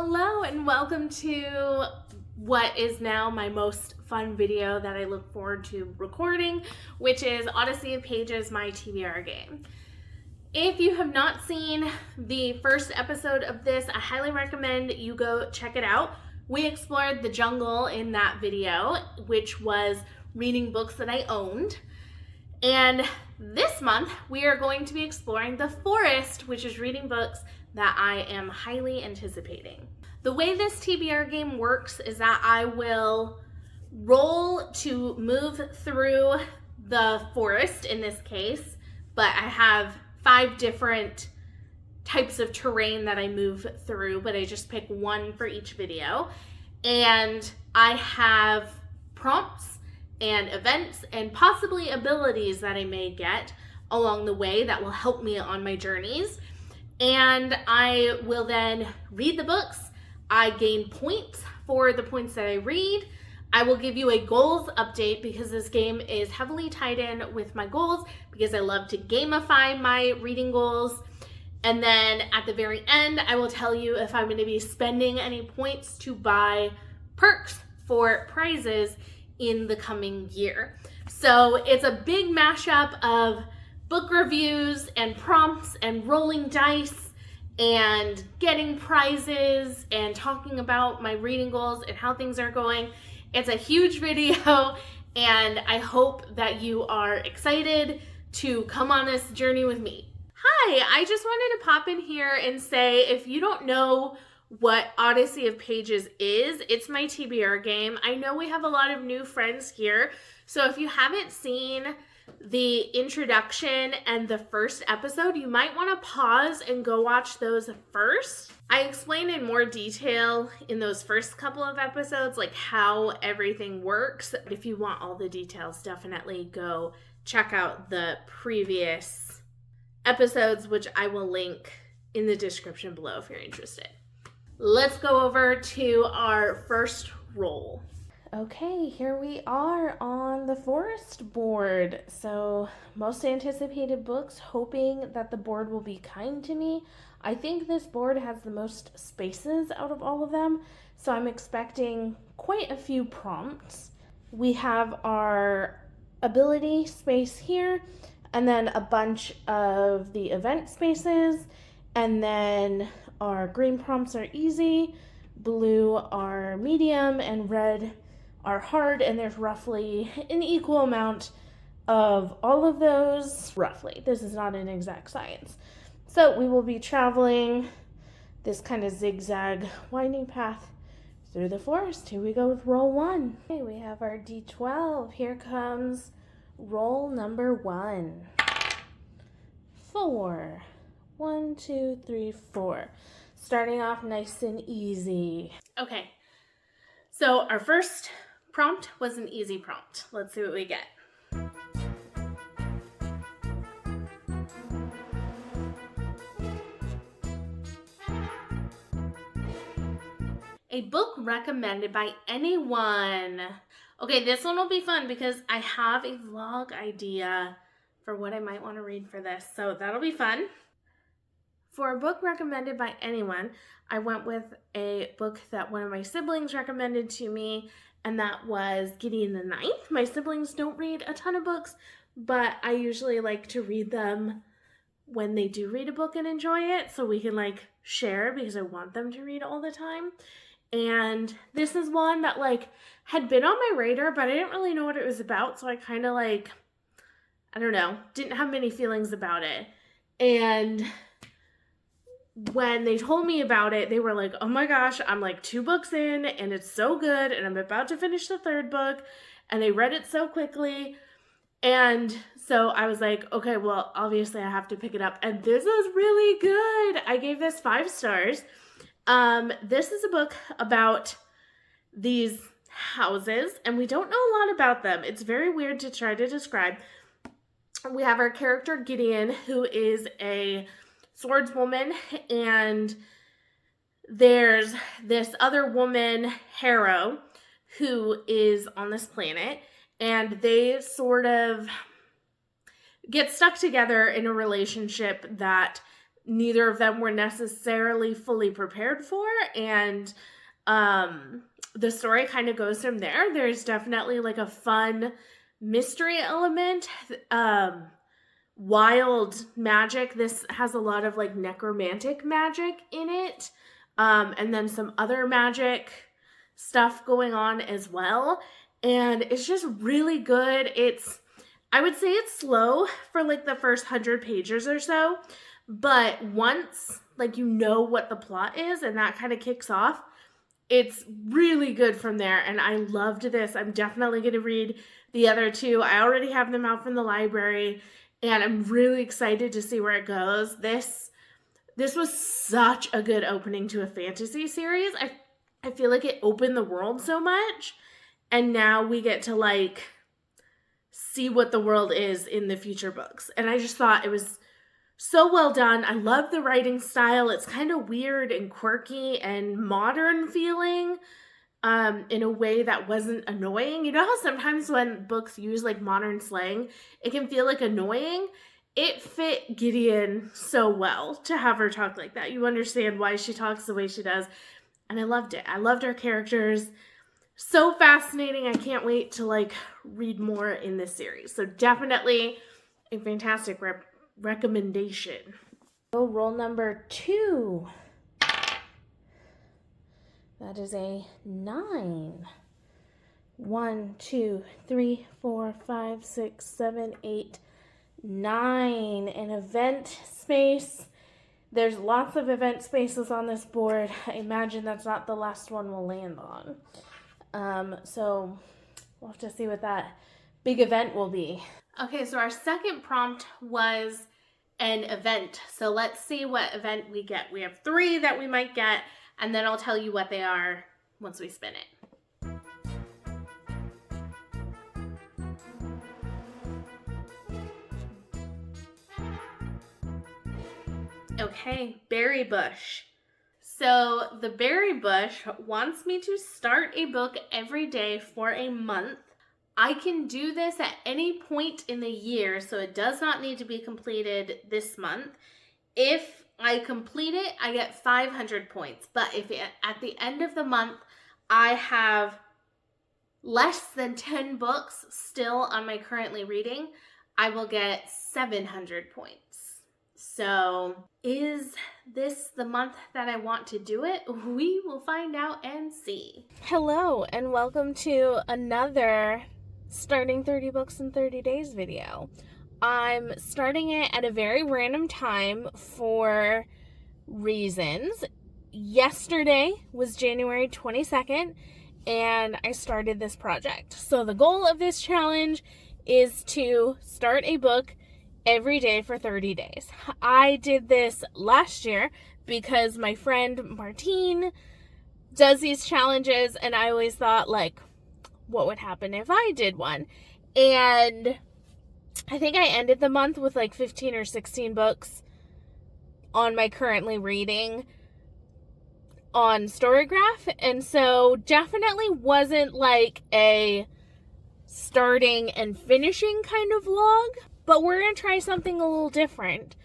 Hello and welcome to what is now my most fun video that I look forward to recording, which is Odyssey of Pages, my TBR game. If you have not seen the first episode of this, I highly recommend you go check it out. We explored the jungle in that video, which was reading books that I owned. And this month, we are going to be exploring the forest, which is reading books that I am highly anticipating. The way this TBR game works is that I will roll to move through the forest in this case, but I have 5 different types of terrain that I move through, but I just pick one for each video. And I have prompts and events and possibly abilities that I may get along the way that will help me on my journeys. And I will then read the books. I gain points for the points that I read. I will give you a goals update because this game is heavily tied in with my goals because I love to gamify my reading goals. And then at the very end, I will tell you if I'm going to be spending any points to buy perks for prizes in the coming year. So it's a big mashup of book reviews and prompts and rolling dice and getting prizes and talking about my reading goals and how things are going. It's a huge video and I hope that you are excited to come on this journey with me. Hi, I just wanted to pop in here and say if you don't know what Odyssey of Pages is, it's my TBR game. I know we have a lot of new friends here, so if you haven't seen the introduction and the first episode, you might want to pause and go watch those first. I explain in more detail in those first couple of episodes, like how everything works. If you want all the details, definitely go check out the previous episodes, which I will link in the description below if you're interested. Let's go over to our first roll. Okay, here we are on the forest board. So, most anticipated books, hoping that the board will be kind to me. I think this board has the most spaces out of all of them, so I'm expecting quite a few prompts. We have our ability space here, and then a bunch of the event spaces, and then our green prompts are easy, blue are medium, and red are hard, and there's roughly an equal amount of all of those, roughly. This is not an exact science. So we will be traveling this kind of zigzag winding path through the forest. Here we go with roll 1. Okay, we have our D12. Here comes roll number 1. 4. 1, 2, 3, 4. Starting off nice and easy. Okay, so our first prompt was an easy prompt. Let's see what we get. A book recommended by anyone. Okay, this one will be fun because I have a vlog idea for what I might want to read for this, so that'll be fun. For a book recommended by anyone, I went with a book that one of my siblings recommended to me, and that was Gideon the Ninth. My siblings don't read a ton of books, but I usually like to read them when they do read a book and enjoy it, so we can like share because I want them to read all the time. And this is one that like had been on my radar, but I didn't really know what it was about, so I kind of like, I don't know, didn't have many feelings about it. And when they told me about it, they were like, oh my gosh, I'm like 2 books in and it's so good and I'm about to finish the 3rd book, and they read it so quickly. And so I was like, okay, well, obviously I have to pick it up. And this is really good. I gave this 5 stars. This is a book about these houses, and we don't know a lot about them. It's very weird to try to describe. We have our character Gideon, who is a swordswoman, and there's this other woman, Harrow, who is on this planet, and they sort of get stuck together in a relationship that neither of them were necessarily fully prepared for, and the story kind of goes from there. There's definitely like a fun mystery element, wild magic. This has a lot of like necromantic magic in it, and then some other magic stuff going on as well, and it's just really good. I would say it's slow for like the first 100 pages or so, but once like you know what the plot is and that kind of kicks off, it's really good from there, and I loved this. I'm definitely going to read the other two. I already have them out from the library, and I'm really excited to see where it goes. This was such a good opening to a fantasy series. I feel like it opened the world so much, and now we get to like see what the world is in the future books. And I just thought it was so well done. I love the writing style. It's kind of weird and quirky and modern feeling, in a way that wasn't annoying. You know how sometimes when books use like modern slang, it can feel like annoying? It fit Gideon so well to have her talk like that. You understand why she talks the way she does. And I loved it. I loved her characters. So fascinating. I can't wait to like read more in this series. So definitely a fantastic recommendation. So roll number 2. That is a 9. 1, 2, 3, 4, 5, 6, 7, 8, 9. An event space. There's lots of event spaces on this board. I imagine that's not the last one we'll land on. So we'll have to see what that big event will be. Okay, so our second prompt was an event. So let's see what event we get. We have 3 that we might get, and then I'll tell you what they are once we spin it. Okay, berry bush. So the berry bush wants me to start a book every day for a month. I can do this at any point in the year, so it does not need to be completed this month. If I complete it, I get 500 points. But if at the end of the month I have less than 10 books still on my currently reading, I will get 700 points. So is this the month that I want to do it? We will find out and see. Hello, and welcome to another Starting 30 Books in 30 Days video. I'm starting it at a very random time for reasons. Yesterday was January 22nd, and I started this project. So the goal of this challenge is to start a book every day for 30 days. I did this last year because my friend Martine does these challenges, and I always thought, like, what would happen if I did one? And I think I ended the month with like 15 or 16 books on my currently reading on Storygraph, and so definitely wasn't like a starting and finishing kind of vlog, but we're going to try something a little different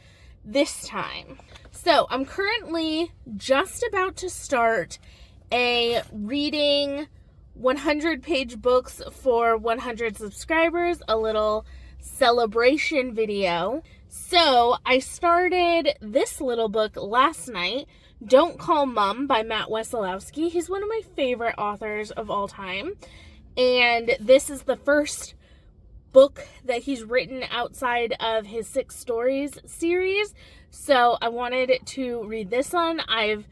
this time. So I'm currently just about to start a reading 100-page books for 100 subscribers, a little celebration video. So I started this little book last night, Don't Call Mom by Matt Wesolowski. He's one of my favorite authors of all time. And this is the first book that he's written outside of his 6 Stories series. So I wanted to read this one. I've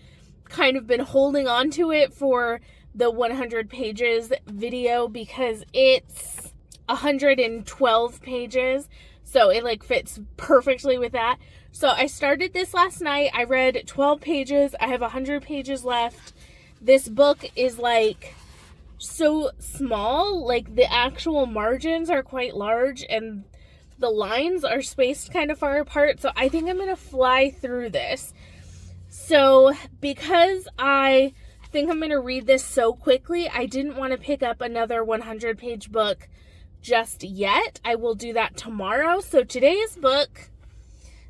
kind of been holding on to it for the 100 pages video because it's 112 pages. So it like fits perfectly with that. So I started this last night. I read 12 pages. I have 100 pages left. This book is like so small, like the actual margins are quite large and the lines are spaced kind of far apart. So I think I'm going to fly through this. So because I think I'm going to read this so quickly, I didn't want to pick up another 100-page book just yet. I will do that tomorrow. So today's book,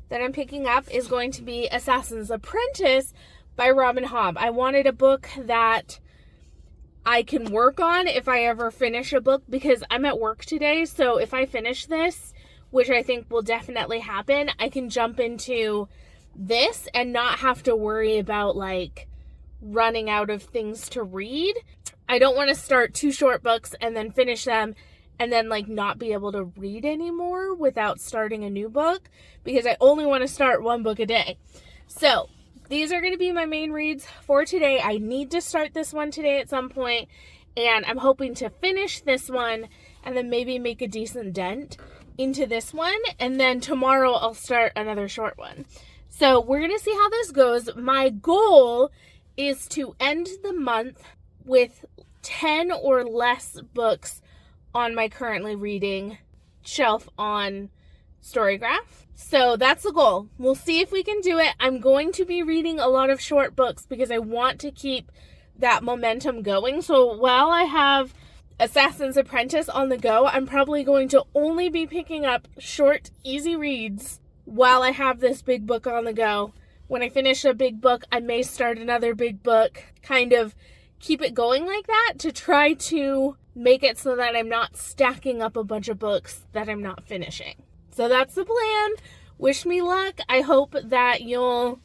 that I'm picking up is going to be Assassin's Apprentice by Robin Hobb. I wanted a book that I can work on if I ever finish a book, because I'm at work today, so if I finish this, which I think will definitely happen, I can jump into this and not have to worry about like running out of things to read. I don't want to start 2 short books and then finish them and then like not be able to read anymore without starting a new book, because I only want to start 1 book a day. So these are going to be my main reads for today. I need to start this one today at some point, and I'm hoping to finish this one and then maybe make a decent dent into this one, and then tomorrow I'll start another short one. So we're going to see how this goes. My goal is to end the month with 10 or less books on my currently reading shelf on Storygraph. So that's the goal. We'll see if we can do it. I'm going to be reading a lot of short books because I want to keep that momentum going. So while I have Assassin's Apprentice on the go, I'm probably going to only be picking up short, easy reads while I have this big book on the go. When I finish a big book, I may start another big book, kind of keep it going like that to try to make it so that I'm not stacking up a bunch of books that I'm not finishing. So that's the plan. Wish me luck. I hope that you'll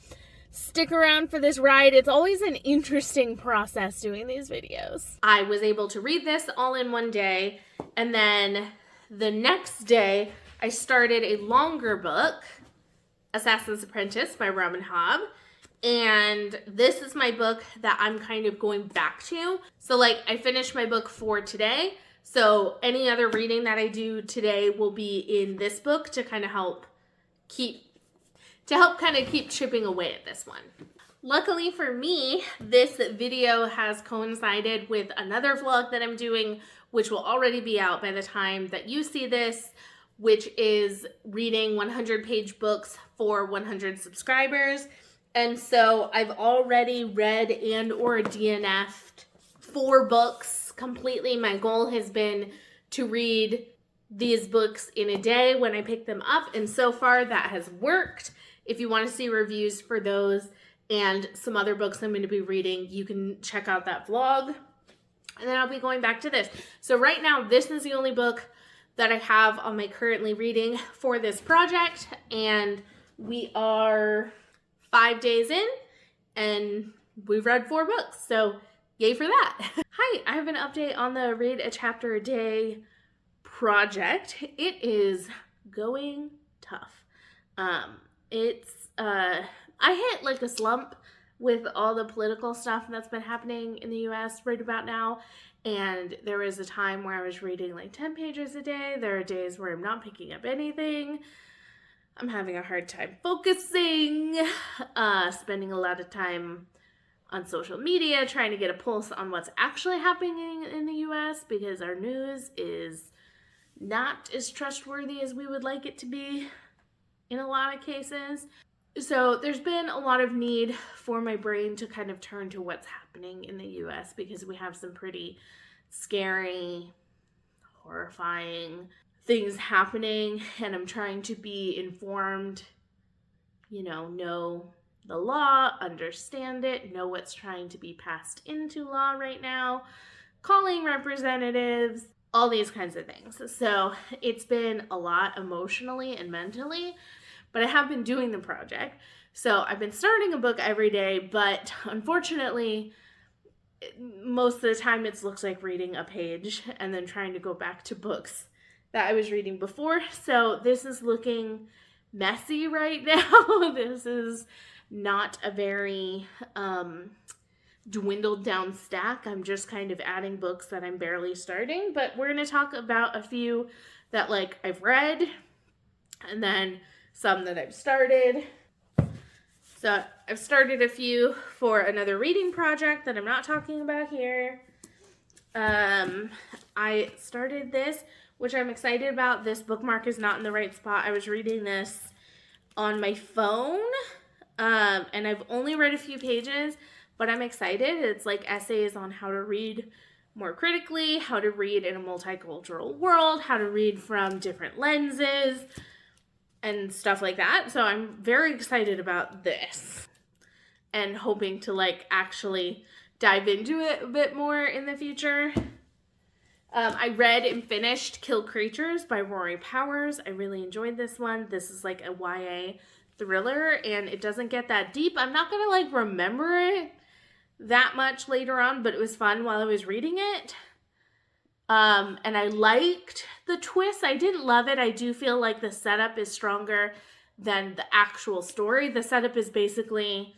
stick around for this ride. It's always an interesting process doing these videos. I was able to read this all in one day, and then the next day I started a longer book, Assassin's Apprentice by Robin Hobb. And this is my book that I'm kind of going back to. So like I finished my book for today. So any other reading that I do today will be in this book to kind of help keep chipping away at this one. Luckily for me, this video has coincided with another vlog that I'm doing, which will already be out by the time that you see this, which is reading 100-page books for 100 subscribers. And so I've already read and or DNF'd 4 books completely. My goal has been to read these books in a day when I pick them up, and so far that has worked. If you want to see reviews for those and some other books I'm going to be reading, you can check out that vlog. And then I'll be going back to this. So right now, this is the only book that I have on my currently reading for this project, and we are 5 days in, and we've read 4 books, so yay for that. Hi, I have an update on the Read a Chapter a Day project. It is going tough. I hit like a slump with all the political stuff that's been happening in the US right about now, and there was a time where I was reading like 10 pages a day. There are days where I'm not picking up anything. I'm having a hard time focusing, spending a lot of time on social media, trying to get a pulse on what's actually happening in the US, because our news is not as trustworthy as we would like it to be in a lot of cases. So there's been a lot of need for my brain to kind of turn to what's happening in the US, because we have some pretty scary, horrifying things happening, and I'm trying to be informed, know the law, understand it, know what's trying to be passed into law right now, calling representatives, all these kinds of things. So it's been a lot emotionally and mentally, but I have been doing the project. So I've been starting a book every day, but unfortunately, most of the time it looks like reading a page and then trying to go back to books that I was reading before. So this is looking messy right now. This is not a very dwindled down stack. I'm just kind of adding books that I'm barely starting, but we're going to talk about a few that like I've read, and then some that I've started. So I've started a few for another reading project that I'm not talking about here. I started this, which I'm excited about. This bookmark is not in the right spot. I was reading this on my phone, and I've only read a few pages, but I'm excited. It's like essays on how to read more critically, how to read in a multicultural world, how to read from different lenses. and stuff like that. So I'm very excited about this and hoping to like actually dive into it a bit more in the future. I read and finished Kill Creatures by Rory Powers. I really enjoyed this one. This is like a YA thriller, and it doesn't get that deep. I'm not going to like remember it that much later on, but it was fun while I was reading it. And I liked the twist. I didn't love it. I do feel like the setup is stronger than the actual story. The setup is basically,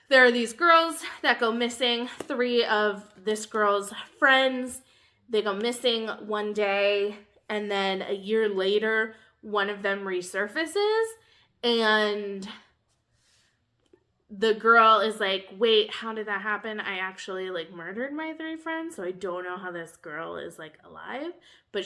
there are these girls that go missing. 3 of this girl's friends, they go missing one day, and then a year later, one of them resurfaces, and the girl is like, wait, how did that happen? I actually like murdered my 3 friends, so I don't know how this girl is like alive, but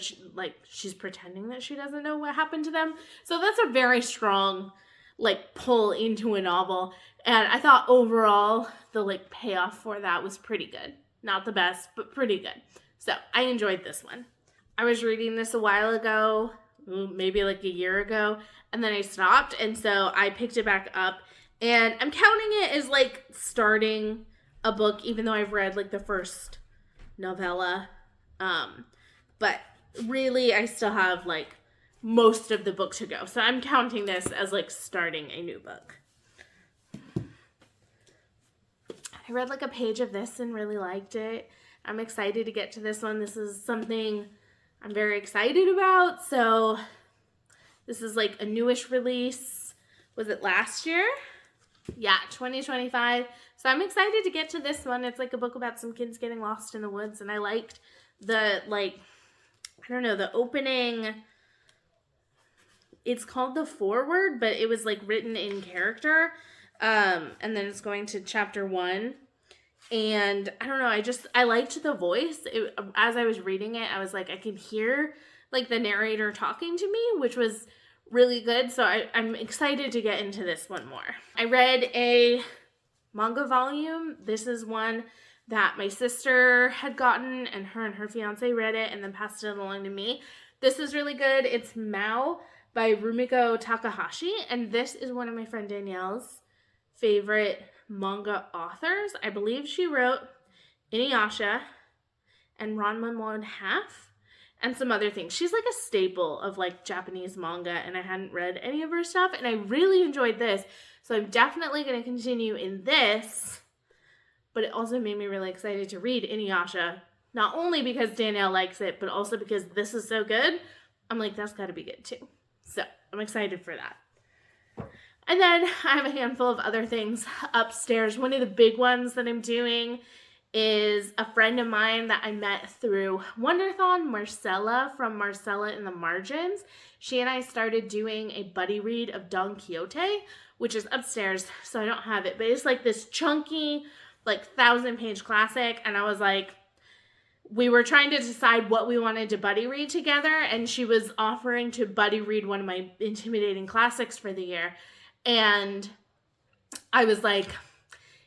she's pretending that she doesn't know what happened to them. So that's a very strong like pull into a novel, and I thought overall the like payoff for that was pretty good. Not the best, but pretty good. So I enjoyed this one. I was reading this a while ago, maybe like a year ago, and then I stopped, and so I picked it back up, and I'm counting it as like starting a book, even though I've read like the first novella. But really I still have like most of the book to go. So I'm counting this as like starting a new book. I read like a page of this and really liked it. I'm excited to get to this one. This is something I'm very excited about. So this is like a newish release. Was it last year? Yeah, 2025. So I'm excited to get to this one. It's like a book about some kids getting lost in the woods, and I liked the like, I don't know, the opening. It's called the foreword, but it was like written in character. And then it's going to chapter 1. And I don't know, I liked the voice. As I was reading it, I was like, I could hear like the narrator talking to me, which was really good. So I'm excited to get into this one more. I read a manga volume. This is one that my sister had gotten, and her fiance read it and then passed it along to me. This is really good. It's Mao by Rumiko Takahashi, and this is one of my friend Danielle's favorite manga authors. I believe she wrote Inuyasha and Ranma 1/2 and some other things. She's like a staple of like Japanese manga, and I hadn't read any of her stuff, and I really enjoyed this. So I'm definitely going to continue in this, but it also made me really excited to read Inuyasha, not only because Danielle likes it, but also because this is so good. I'm like, that's got to be good too. So I'm excited for that. And then I have a handful of other things upstairs. One of the big ones that I'm doing is a friend of mine that I met through Wonderthon, Marcella from Marcella in the Margins. She and I started doing a buddy read of Don Quixote, which is upstairs, so I don't have it. But it's like this chunky, like 1,000-page classic. And I was like, we were trying to decide what we wanted to buddy read together, and she was offering to buddy read one of my intimidating classics for the year. And I was like,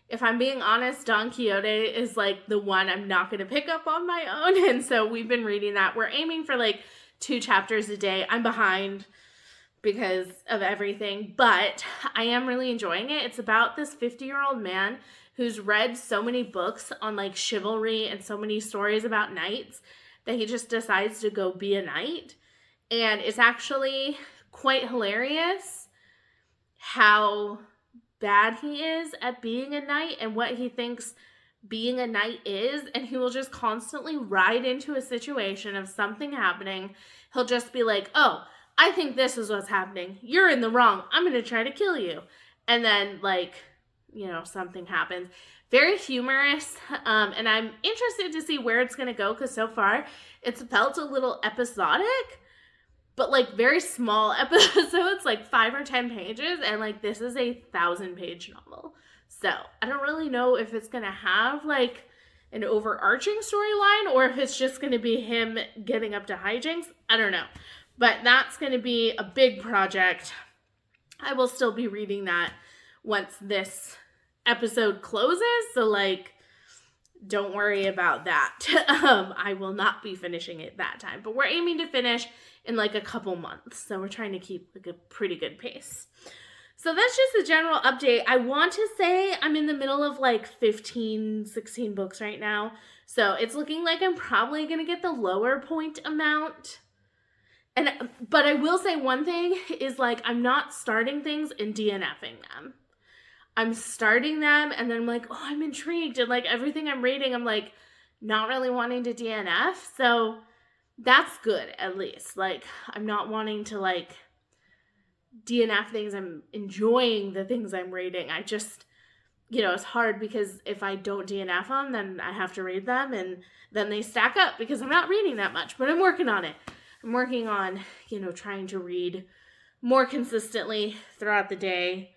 if I'm being honest, Don Quixote is like the one I'm not going to pick up on my own. And so we've been reading that. We're aiming for like 2 chapters a day. I'm behind because of everything, but I am really enjoying it. It's about this 50-year-old man who's read so many books on like chivalry and so many stories about knights that he just decides to go be a knight. And it's actually quite hilarious how bad he is at being a knight and what he thinks being a knight is. And he will just constantly ride into a situation of something happening. He'll just be like, oh, I think this is what's happening. You're in the wrong. I'm going to try to kill you. And then like, you know, something happens. Very humorous. And I'm interested to see where it's going to go, because so far it's felt a little episodic, but like very small episodes, like 5 or 10 pages. And like, this is a 1,000-page novel. So I don't really know if it's going to have like an overarching storyline or if it's just going to be him getting up to hijinks. I don't know. But that's going to be a big project. I will still be reading that once this episode closes. So like don't worry about that. I will not be finishing it that time, but we're aiming to finish in like a couple months. So we're trying to keep like a pretty good pace. So that's just the general update. I want to say I'm in the middle of like 15, 16 books right now. So it's looking like I'm probably going to get the lower point amount. But I will say one thing is like I'm not starting things and DNFing them. I'm starting them and then I'm like, oh, I'm intrigued. And like everything I'm reading, I'm like not really wanting to DNF. So that's good at least. Like I'm not wanting to like DNF things. I'm enjoying the things I'm reading. I just, it's hard because if I don't DNF them, then I have to read them and then they stack up because I'm not reading that much, but I'm working on it. I'm working on, trying to read more consistently throughout the day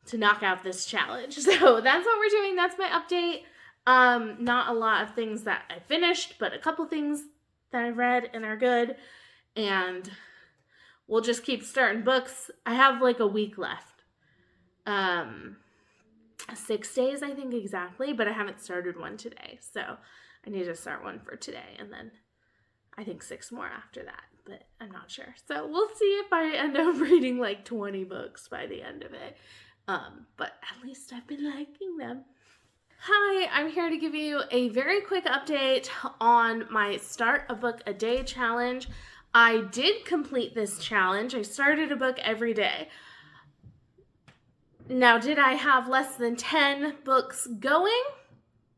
to knock out this challenge. So that's what we're doing. That's my update. Not a lot of things that I finished, but a couple things that I've read and are good. And we'll just keep starting books. I have like a week left. 6 days, I think exactly, but I haven't started one today. So I need to start one for today and then I think 6 more after that, but I'm not sure. So we'll see if I end up reading like 20 books by the end of it. But at least I've been liking them. Hi, I'm here to give you a very quick update on my Start a Book a Day challenge. I did complete this challenge. I started a book every day. Now, did I have less than 10 books going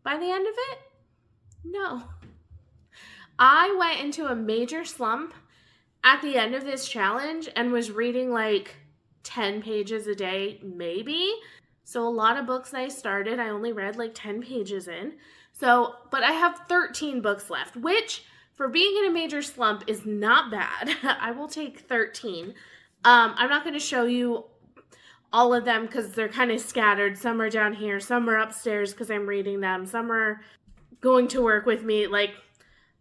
by the end of it? No. I went into a major slump at the end of this challenge and was reading like 10 pages a day, maybe. So a lot of books I started, I only read like 10 pages in. So, but I have 13 books left, which for being in a major slump is not bad. I will take 13. I'm not going to show you all of them because they're kind of scattered. Some are down here, some are upstairs because I'm reading them. Some are going to work with me. Like,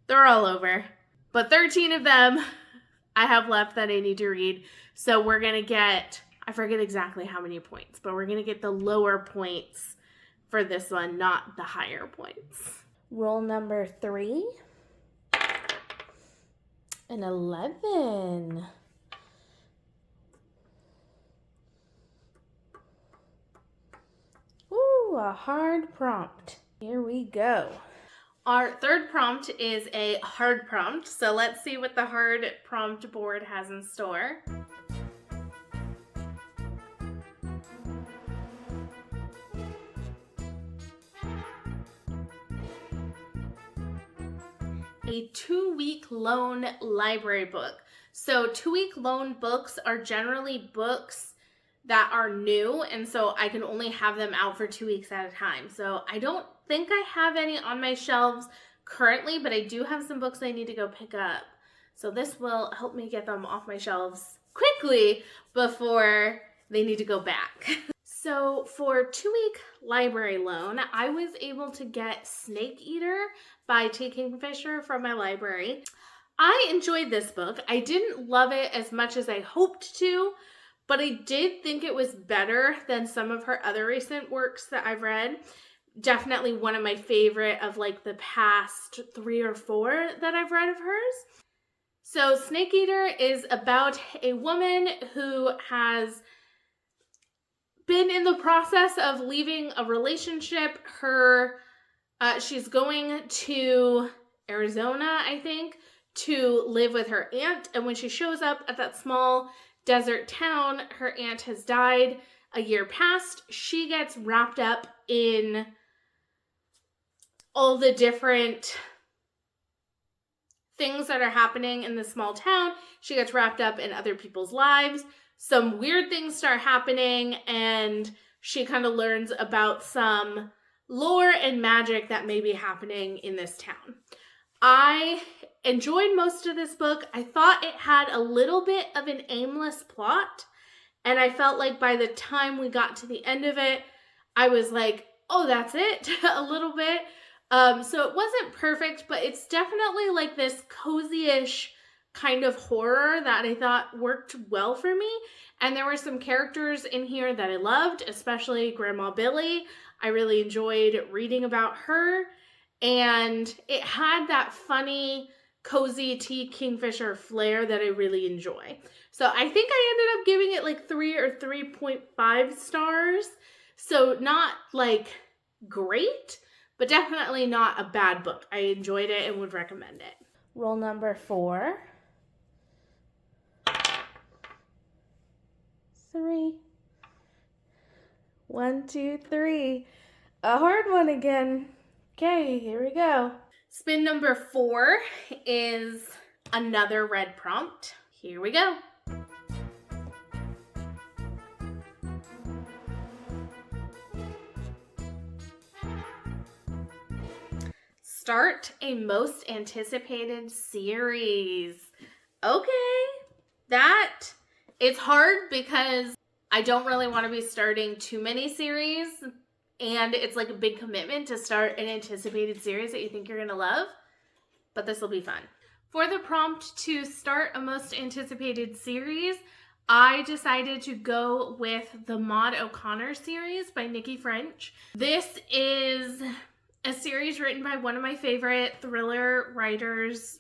they're all over. But 13 of them I have left that I need to read. So we're going to get, I forget exactly how many points, but we're going to get the lower points for this one, not the higher points. Roll number 3. An 11. Ooh, a hard prompt. Here we go. Our third prompt is a hard prompt, so let's see what the hard prompt board has in store. A 2-week loan library book. So 2-week loan books are generally books that are new, and so I can only have them out for 2 weeks at a time. So I don't think I have any on my shelves currently, but I do have some books I need to go pick up. So this will help me get them off my shelves quickly before they need to go back. So for 2-week library loan, I was able to get Snake Eater by T. Kingfisher from my library. I enjoyed this book. I didn't love it as much as I hoped to, but I did think it was better than some of her other recent works that I've read. Definitely one of my favorite of like the past 3 or 4 that I've read of hers. So Snake Eater is about a woman who has been in the process of leaving a relationship. She's going to Arizona, I think, to live with her aunt. And when she shows up at that small desert town, her aunt has died a year past. She gets wrapped up in all the different things that are happening in this small town. She gets wrapped up in other people's lives. Some weird things start happening, and she kind of learns about some lore and magic that may be happening in this town. I enjoyed most of this book. I thought it had a little bit of an aimless plot, and I felt like by the time we got to the end of it, I was like, oh, that's it, a little bit. So it wasn't perfect, but it's definitely like this cozy-ish kind of horror that I thought worked well for me. And there were some characters in here that I loved, especially Grandma Billy. I really enjoyed reading about her, and it had that funny, cozy tea kingfisher flair that I really enjoy. So I think I ended up giving it like 3 or 3.5 stars. So not like great, but definitely not a bad book. I enjoyed it and would recommend it. Roll number 4. 3. 1, 2, 3. A hard one again. Okay, here we go. Spin number 4 is another red prompt. Here we go. Start a most anticipated series. Okay, it's hard because I don't really want to be starting too many series, and it's like a big commitment to start an anticipated series that you think you're going to love, but this will be fun. For the prompt to start a most anticipated series, I decided to go with the Maud O'Connor series by Nikki French. This is a series written by one of my favorite thriller writers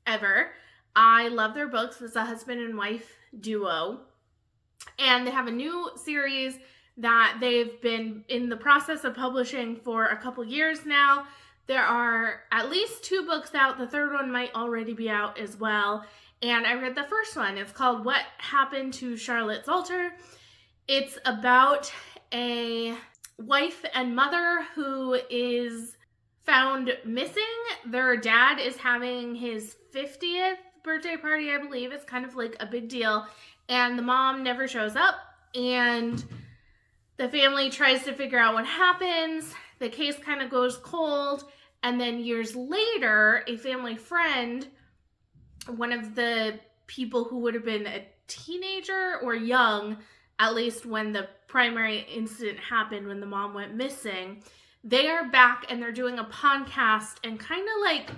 ever. I love their books. It's a husband and wife duo. And they have a new series that they've been in the process of publishing for a couple years now. There are at least 2 books out. The third one might already be out as well. And I read the first one. It's called What Happened to Charlotte Salter. It's about a wife and mother who is found missing. Their dad is having his 50th birthday party, I believe. It's kind of like a big deal. And the mom never shows up. And the family tries to figure out what happens. The case kind of goes cold. And then years later, a family friend, one of the people who would have been a teenager or young, at least when the primary incident happened, when the mom went missing, they are back and they're doing a podcast and kind of like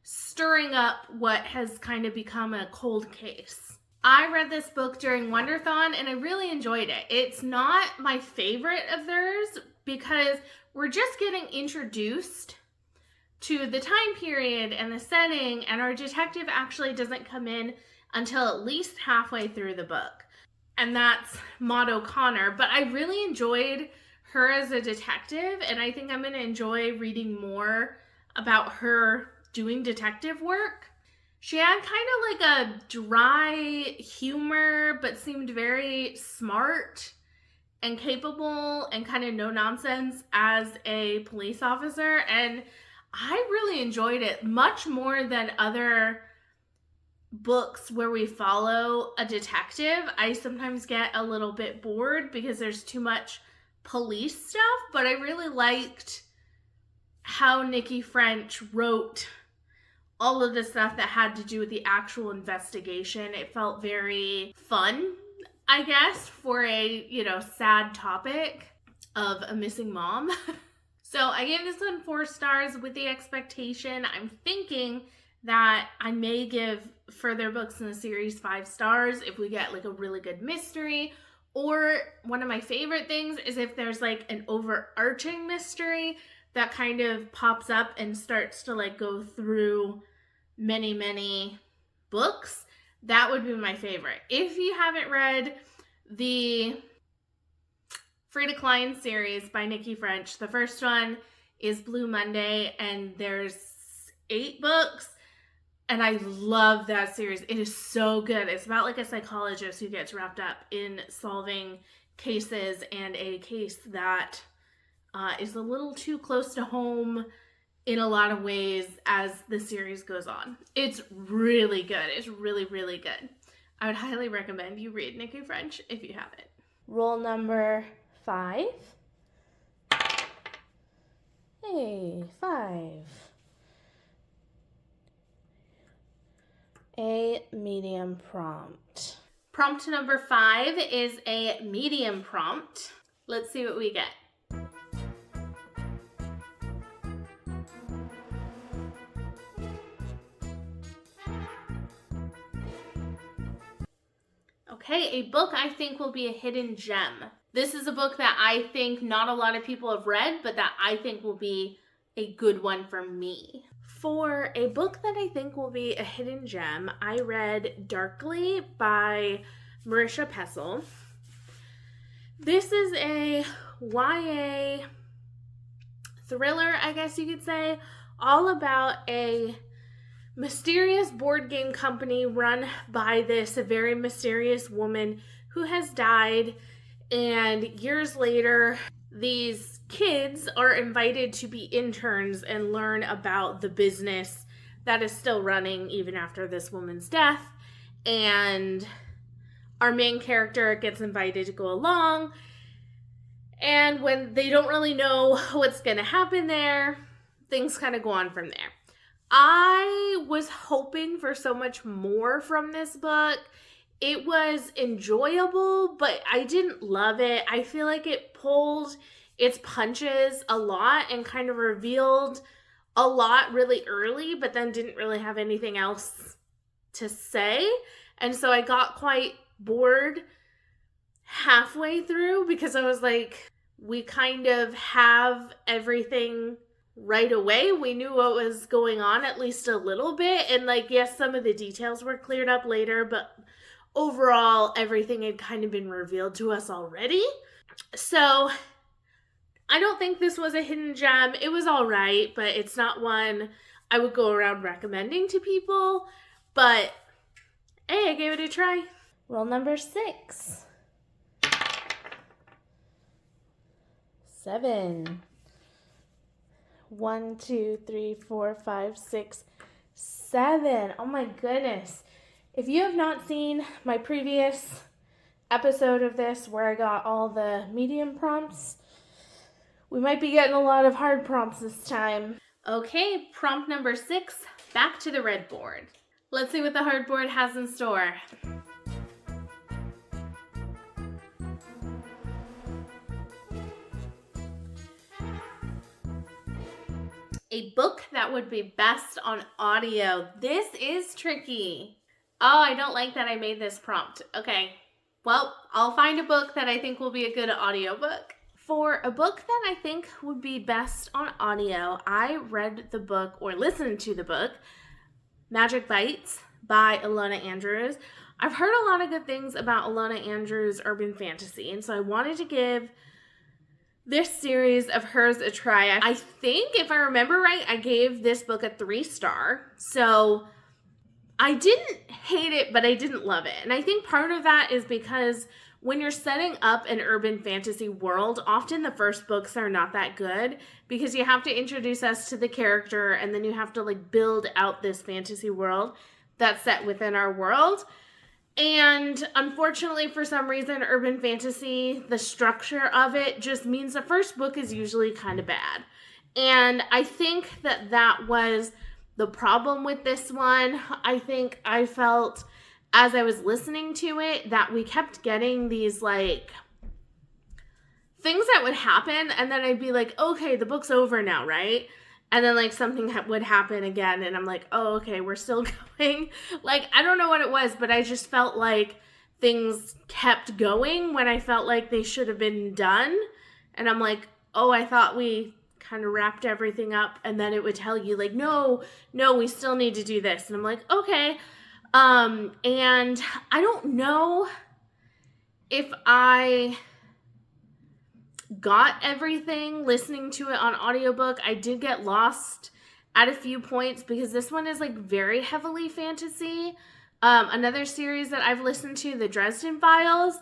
stirring up what has kind of become a cold case. I read this book during Wonderthon and I really enjoyed it. It's not my favorite of theirs because we're just getting introduced to the time period and the setting, and our detective actually doesn't come in until at least halfway through the book. And that's Maud O'Connor. But I really enjoyed her as a detective, and I think I'm going to enjoy reading more about her doing detective work. She had kind of like a dry humor, but seemed very smart and capable and kind of no nonsense as a police officer. And I really enjoyed it much more than other books where we follow a detective. I sometimes get a little bit bored because there's too much police stuff, but I really liked how Nikki French wrote all of the stuff that had to do with the actual investigation. It felt very fun, I guess, for a, sad topic of a missing mom. So I gave this one 4 stars with the expectation. I'm thinking that I may give further books in the series 5 stars if we get like a really good mystery. Or one of my favorite things is if there's like an overarching mystery that kind of pops up and starts to like go through many, many books. That would be my favorite. If you haven't read the Frida Klein series by Nikki French, the first one is Blue Monday, and there's 8 books, and I love that series. It is so good. It's about like a psychologist who gets wrapped up in solving cases, and a case that is a little too close to home in a lot of ways as the series goes on. It's really good. It's really, really good. I would highly recommend you read Nikki French if you haven't. Roll number 5. Hey, 5. A medium prompt. Prompt number 5 is a medium prompt. Let's see what we get. Okay, a book I think will be a hidden gem. This is a book that I think not a lot of people have read, but that I think will be a good one for me. For a book that I think will be a hidden gem, I read Darkly by Marisha Pessl. This is a YA thriller, I guess you could say, all about a mysterious board game company run by this very mysterious woman who has died, and years later these kids are invited to be interns and learn about the business that is still running even after this woman's death. And our main character gets invited to go along, and when they don't really know what's going to happen there, things kind of go on from there. I was hoping for so much more from this book. It was enjoyable, but I didn't love it. I feel like it pulled its punches a lot and kind of revealed a lot really early, but then didn't really have anything else to say. And so I got quite bored halfway through because I was like, we kind of have everything right away. We knew what was going on at least a little bit. And like, yes, some of the details were cleared up later, but overall, everything had kind of been revealed to us already. So I don't think this was a hidden gem. It was all right, but it's not one I would go around recommending to people. But hey, I gave it a try. Roll number 6. 7. 1, 2, 3, 4, 5, 6, 7. Oh my goodness. If you have not seen my previous episode of this where I got all the medium prompts, we might be getting a lot of hard prompts this time. Okay, prompt number 6, back to the red board. Let's see what the hard board has in store. A book that would be best on audio. This is tricky. Oh, I don't like that I made this prompt. Okay, well, I'll find a book that I think will be a good audiobook. For a book that I think would be best on audio, I read the book, or listened to the book, Magic Bites by Ilona Andrews. I've heard a lot of good things about Ilona Andrews' urban fantasy, and so I wanted to give this series of hers a try. I think, if I remember right, I gave this book a 3-star. So I didn't hate it, but I didn't love it. And I think part of that is because when you're setting up an urban fantasy world, often the first books are not that good because you have to introduce us to the character and then you have to like build out this fantasy world that's set within our world. And unfortunately, for some reason, urban fantasy, the structure of it just means the first book is usually kind of bad. And I think that that was the problem with this one. I think I felt as I was listening to it that we kept getting these like things that would happen and then I'd be like, okay, the book's over now, right? And then, like, something would happen again, and I'm like, oh, okay, we're still going. Like, I don't know what it was, but I just felt like things kept going when I felt like they should have been done. And I'm like, oh, I thought we kind of wrapped everything up. And then it would tell you, like, no, we still need to do this. And I'm like, okay. And I don't know if I got everything listening to it on audiobook. I did get lost at a few points because this one is like very heavily fantasy. Another series that I've listened to, the Dresden Files,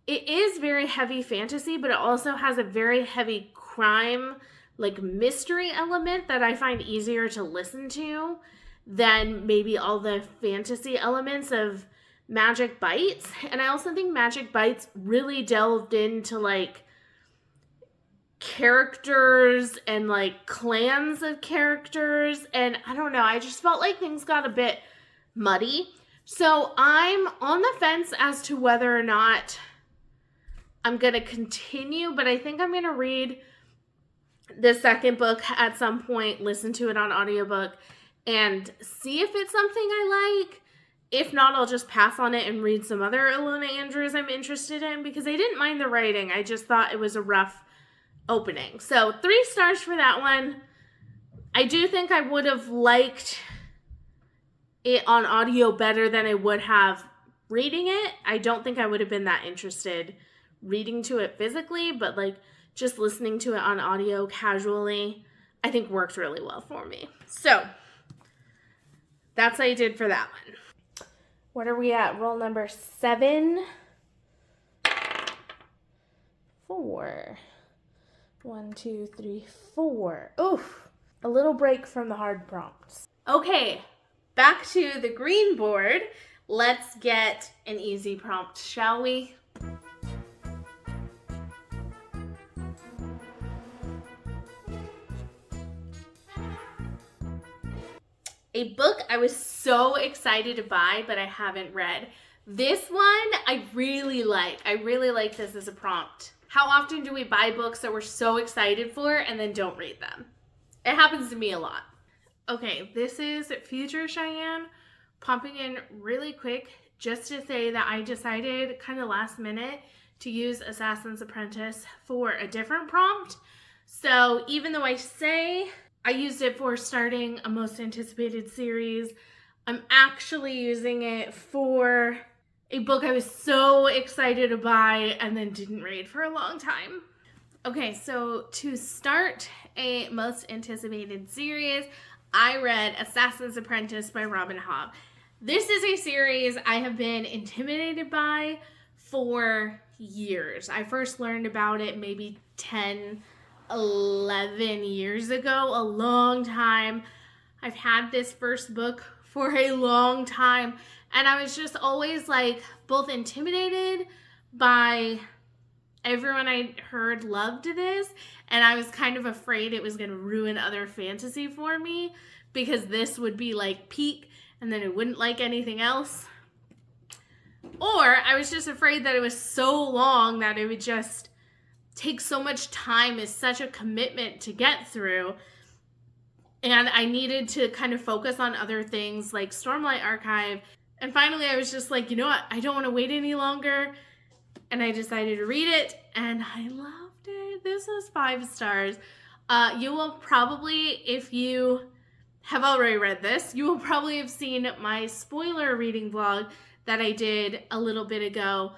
it is very heavy fantasy, but it also has a very heavy crime, like mystery element that I find easier to listen to than maybe all the fantasy elements of Magic Bites. And I also think Magic Bites really delved into like characters and like clans of characters, and I don't know, I just felt like things got a bit muddy. So I'm on the fence as to whether or not I'm gonna continue, but I think I'm gonna read the second book at some point, listen to it on audiobook, and see if it's something I like. If not, I'll just pass on it and read some other Ilona Andrews I'm interested in, because I didn't mind the writing. I just thought it was a rough opening. So 3 stars for that one. I do think I would have liked it on audio better than I would have reading it. I don't think I would have been that interested reading to it physically, but like just listening to it on audio casually, I think worked really well for me. So that's what I did for that one. What are we at? Roll number 7. 4. 1, 2, 3, 4. Oof. A little break from the hard prompts. Okay, back to the green board. Let's get an easy prompt, shall we? A book I was so excited to buy, but I haven't read. This one I really like. I really like this as a prompt. How often do we buy books that we're so excited for and then don't read them? It happens to me a lot. Okay, this is Future Cheyenne popping in really quick just to say that I decided kind of last minute to use Assassin's Apprentice for a different prompt. So even though I say I used it for starting a most anticipated series, I'm actually using it for a book I was so excited to buy and then didn't read for a long time. Okay, so to start a most anticipated series, I read Assassin's Apprentice by Robin Hobb. This is a series I have been intimidated by for years. I first learned about it maybe 10, 11 years ago, a long time. I've had this first book for a long time, and I was just always like both intimidated by everyone I heard loved this, and I was kind of afraid it was going to ruin other fantasy for me because this would be like peak and then I wouldn't like anything else. Or I was just afraid that it was so long that it would just take so much time, is such a commitment to get through, and I needed to kind of focus on other things like Stormlight Archive. And finally I was just like, you know what, I don't want to wait any longer. And I decided to read it, and I loved it. This was 5 stars. You will probably, if you have already read this, you will probably have seen my spoiler reading vlog that I did a little bit ago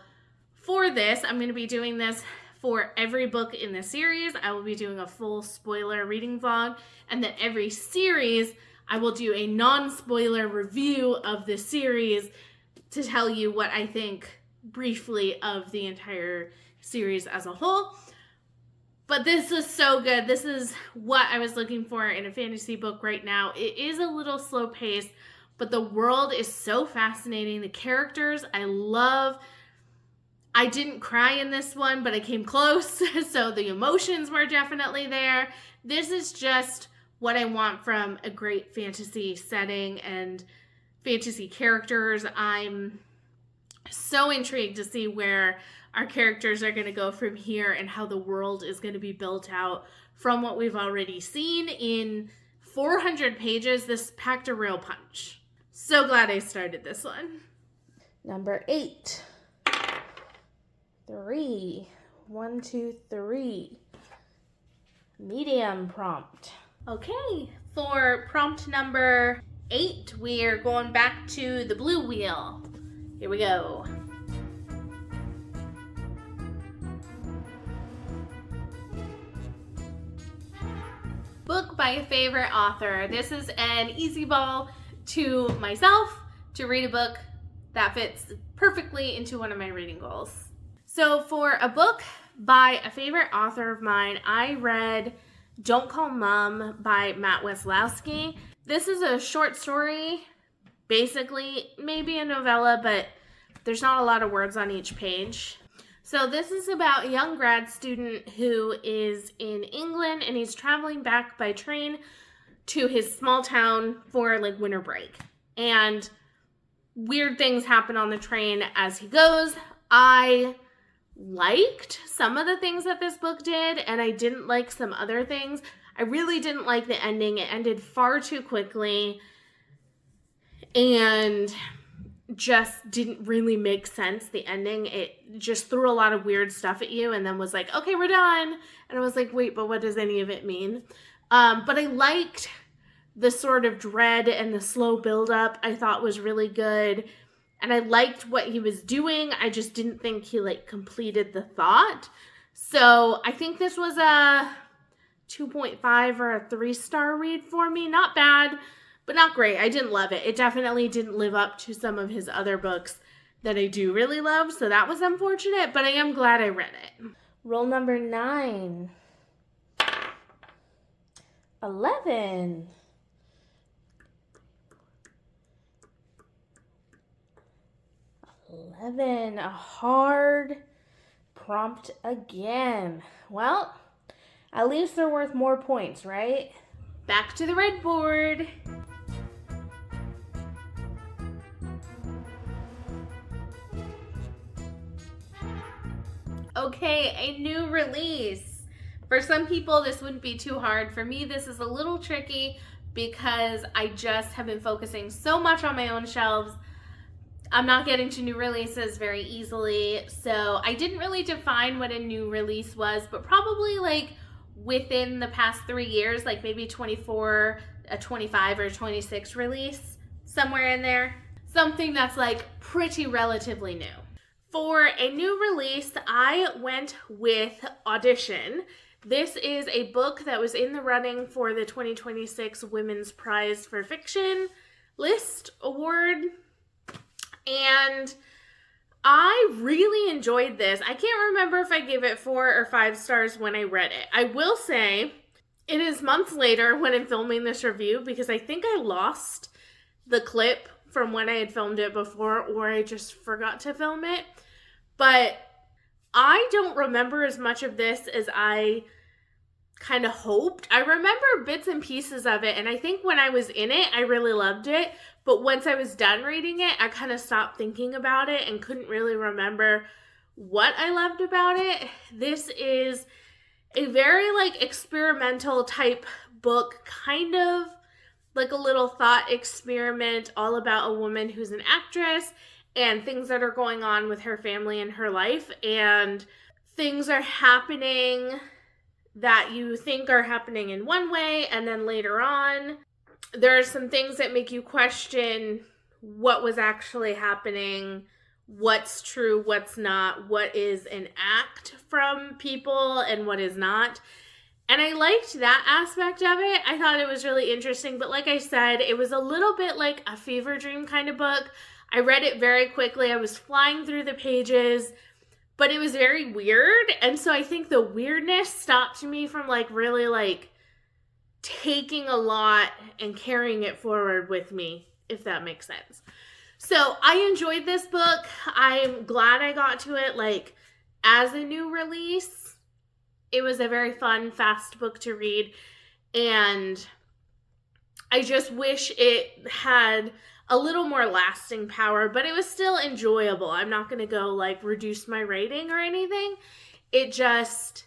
for this. I'm going to be doing this for every book in the series. I will be doing a full spoiler reading vlog, and then every series I will do a non-spoiler review of the series to tell you what I think briefly of the entire series as a whole. But this is so good. This is what I was looking for in a fantasy book right now. It is a little slow paced, but the world is so fascinating. The characters I love. I didn't cry in this one, but I came close. So the emotions were definitely there. This is just what I want from a great fantasy setting and fantasy characters. I'm so intrigued to see where our characters are going to go from here and how the world is going to be built out from what we've already seen. In 400 pages, this packed a real punch. So glad I started this one. Number 8. 3. 1, 2, 3. Medium prompt. Okay, for prompt number 8, we are going back to the blue wheel. Here we go. Book by a favorite author. This is an easy ball to myself to read a book that fits perfectly into one of my reading goals. So for a book by a favorite author of mine, I read Don't Call Mom by Matt Weslowski. This is a short story, basically maybe a novella, but there's not a lot of words on each page. So this is about a young grad student who is in England, and he's traveling back by train to his small town for like winter break. And weird things happen on the train as he goes. I liked some of the things that this book did, and I didn't like some other things. I really didn't like the ending. It ended far too quickly. And just didn't really make sense, the ending. It just threw a lot of weird stuff at you and then was like, okay, we're done. And I was like, wait, but what does any of it mean? But I liked the sort of dread and the slow buildup. I thought was really good. And I liked what he was doing. I just didn't think he like completed the thought. So I think this was a 2.5 or a 3-star read for me. Not bad, but not great. I didn't love it. It definitely didn't live up to some of his other books that I do really love, so that was unfortunate, but I am glad I read it. Rule number 9. 11. 11. A hard prompt again. Well, at least they're worth more points, right? Back to the red board. Okay, a new release. For some people, this wouldn't be too hard. For me, this is a little tricky because I just have been focusing so much on my own shelves. I'm not getting to new releases very easily, so I didn't really define what a new release was, but probably like within the past 3 years, like maybe 24, a 25 or 26 release, somewhere in there. Something that's like pretty relatively new. For a new release, I went with Audition. This is a book that was in the running for the 2026 Women's Prize for Fiction List Award. And I really enjoyed this. I can't remember if I gave it 4 or 5 stars when I read it. I will say it is months later when I'm filming this review because I think I lost the clip from when I had filmed it before, or I just forgot to film it. But I don't remember as much of this as I kind of hoped. I remember bits and pieces of it, and I think when I was in it, I really loved it. But once I was done reading it, I kind of stopped thinking about it and couldn't really remember what I loved about it. This is a very like experimental type book, kind of like a little thought experiment all about a woman who's an actress and things that are going on with her family and her life, and things are happening that you think are happening in one way, and then later on, there are some things that make you question what was actually happening, what's true, what's not, what is an act from people, and what is not. And I liked that aspect of it. I thought it was really interesting, but like I said, it was a little bit like a fever dream kind of book. I read it very quickly. I was flying through the pages, but it was very weird. And so I think the weirdness stopped me from like really like taking a lot and carrying it forward with me, if that makes sense. So I enjoyed this book. I'm glad I got to it like as a new release. It was a very fun, fast book to read. And I just wish it had a little more lasting power, but it was still enjoyable. I'm not going to go like reduce my rating or anything. It just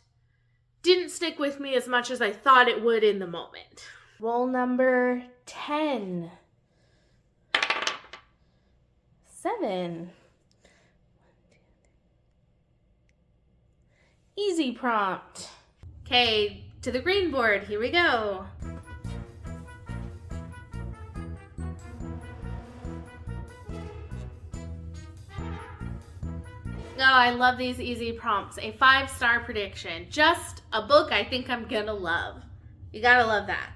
didn't stick with me as much as I thought it would in the moment. Roll number 10. 7. Easy prompt. Okay, to the green board. Here we go. Oh, I love these easy prompts. A 5-star prediction. Just a book I think I'm gonna love. You gotta love that.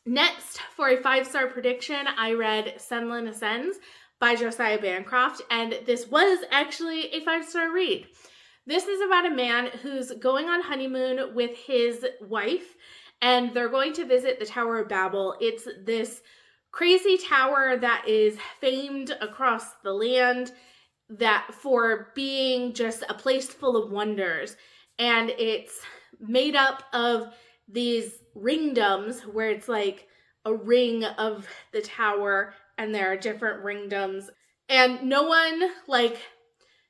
Next, for a 5-star prediction, I read Senlin Ascends by Josiah Bancroft, and this was actually a 5-star read. This is about a man who's going on honeymoon with his wife, and they're going to visit the Tower of Babel. It's this crazy tower that is famed across the land that for being just a place full of wonders, and it's made up of these ringdoms where it's like a ring of the tower and there are different ringdoms, and no one like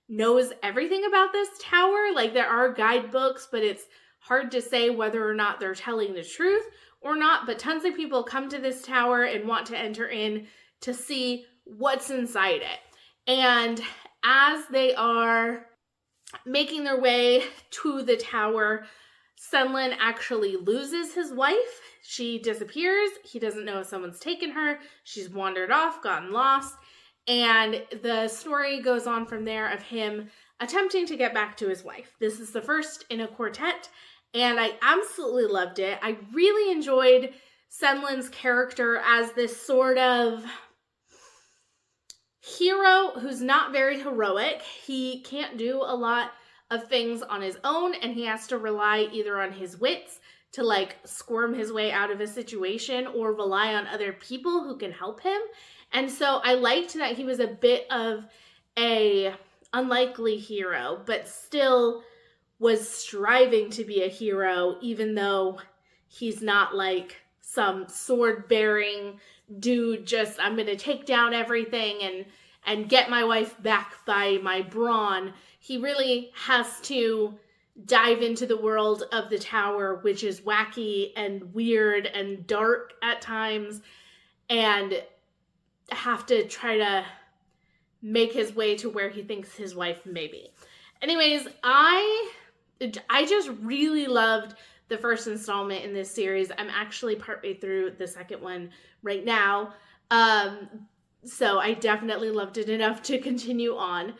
knows everything about this tower. Like there are guidebooks, but it's hard to say whether or not they're telling the truth or not. But tons of people come to this tower and want to enter in to see what's inside it. And as they are making their way to the tower, Sunlin actually loses his wife. She disappears. He doesn't know if someone's taken her. She's wandered off, gotten lost. And the story goes on from there of him attempting to get back to his wife. This is the first in a quartet, and I absolutely loved it. I really enjoyed Sunlin's character as this sort of hero who's not very heroic. He can't do a lot of things on his own, and he has to rely either on his wits to like squirm his way out of a situation or rely on other people who can help him. And so I liked that he was a bit of a unlikely hero, but still was striving to be a hero, even though he's not like some sword-bearing dude, just I'm gonna take down everything and get my wife back by my brawn. He really has to dive into the world of the tower, which is wacky and weird and dark at times, and have to try to make his way to where he thinks his wife may be. Anyways, I just really loved the first installment in this series. I'm actually partway through the second one right now. So I definitely loved it enough to continue on.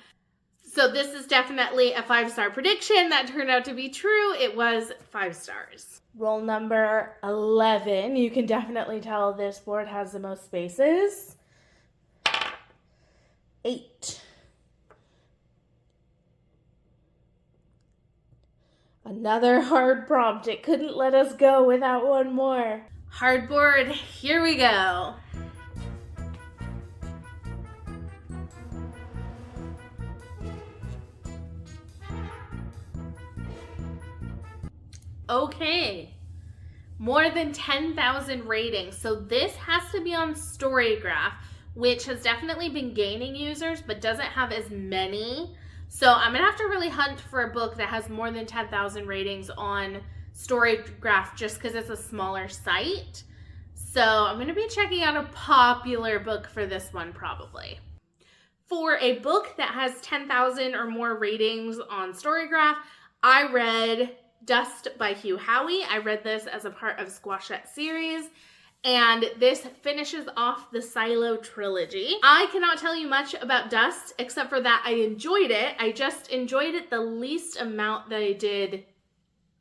So this is definitely a 5-star prediction that turned out to be true. It was 5 stars. Roll number 11. You can definitely tell this board has the most spaces. 8. Another hard prompt. It couldn't let us go without one more. Hard board, here we go. Okay, more than 10,000 ratings. So this has to be on Storygraph, which has definitely been gaining users, but doesn't have as many. So I'm gonna have to really hunt for a book that has more than 10,000 ratings on Storygraph just because it's a smaller site. So I'm gonna be checking out a popular book for this one probably. For a book that has 10,000 or more ratings on Storygraph, I read Dust by Hugh Howey. I read this as a part of Squashette series, and this finishes off the Silo trilogy. I cannot tell you much about Dust, except for that I enjoyed it. I just enjoyed it the least amount that I did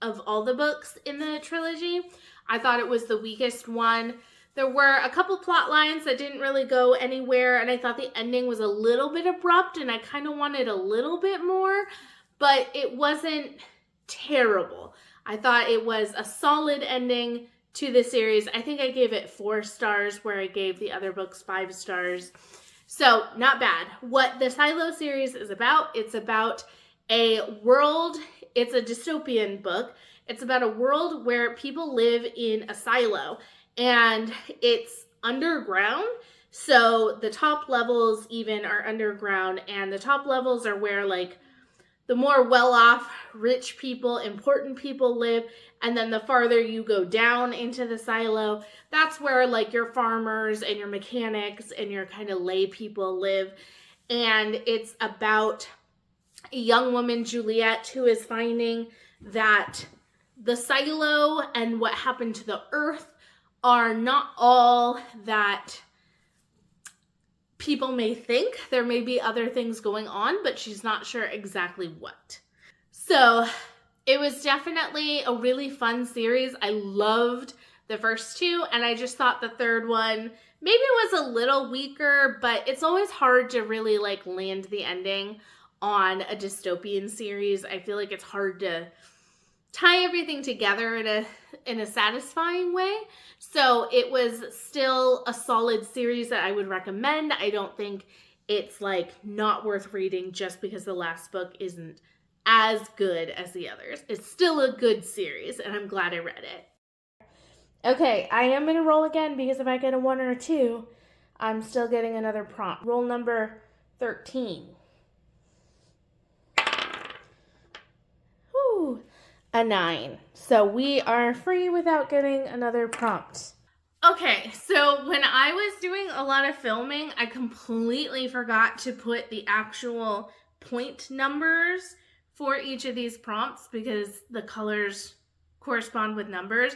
of all the books in the trilogy. I thought it was the weakest one. There were a couple plot lines that didn't really go anywhere, and I thought the ending was a little bit abrupt, and I kind of wanted a little bit more, but it wasn't terrible. I thought it was a solid ending to the series. I think I gave it 4 stars where I gave the other books 5 stars. So not bad. What the Silo series is about, it's about a world, it's a dystopian book. It's about a world where people live in a silo and it's underground. So the top levels even are underground, and the top levels are where like the more well-off, rich people, important people live, and then the farther you go down into the silo, that's where like your farmers and your mechanics and your kind of lay people live. And it's about a young woman, Juliet, who is finding that the silo and what happened to the earth are not all that people may think. There may be other things going on, but she's not sure exactly what. So it was definitely a really fun series. I loved the first 2, and I just thought the third one maybe was a little weaker, but it's always hard to really like land the ending on a dystopian series. I feel like it's hard to tie everything together in a satisfying way. So it was still a solid series that I would recommend. I don't think it's like not worth reading just because the last book isn't as good as the others. It's still a good series, and I'm glad I read it. Okay, I am going to roll again because if I get a 1 or a 2, I'm still getting another prompt. Roll number 13. Whew. A 9. So we are free without getting another prompt. Okay, so when I was doing a lot of filming, I completely forgot to put the actual point numbers for each of these prompts because the colors correspond with numbers.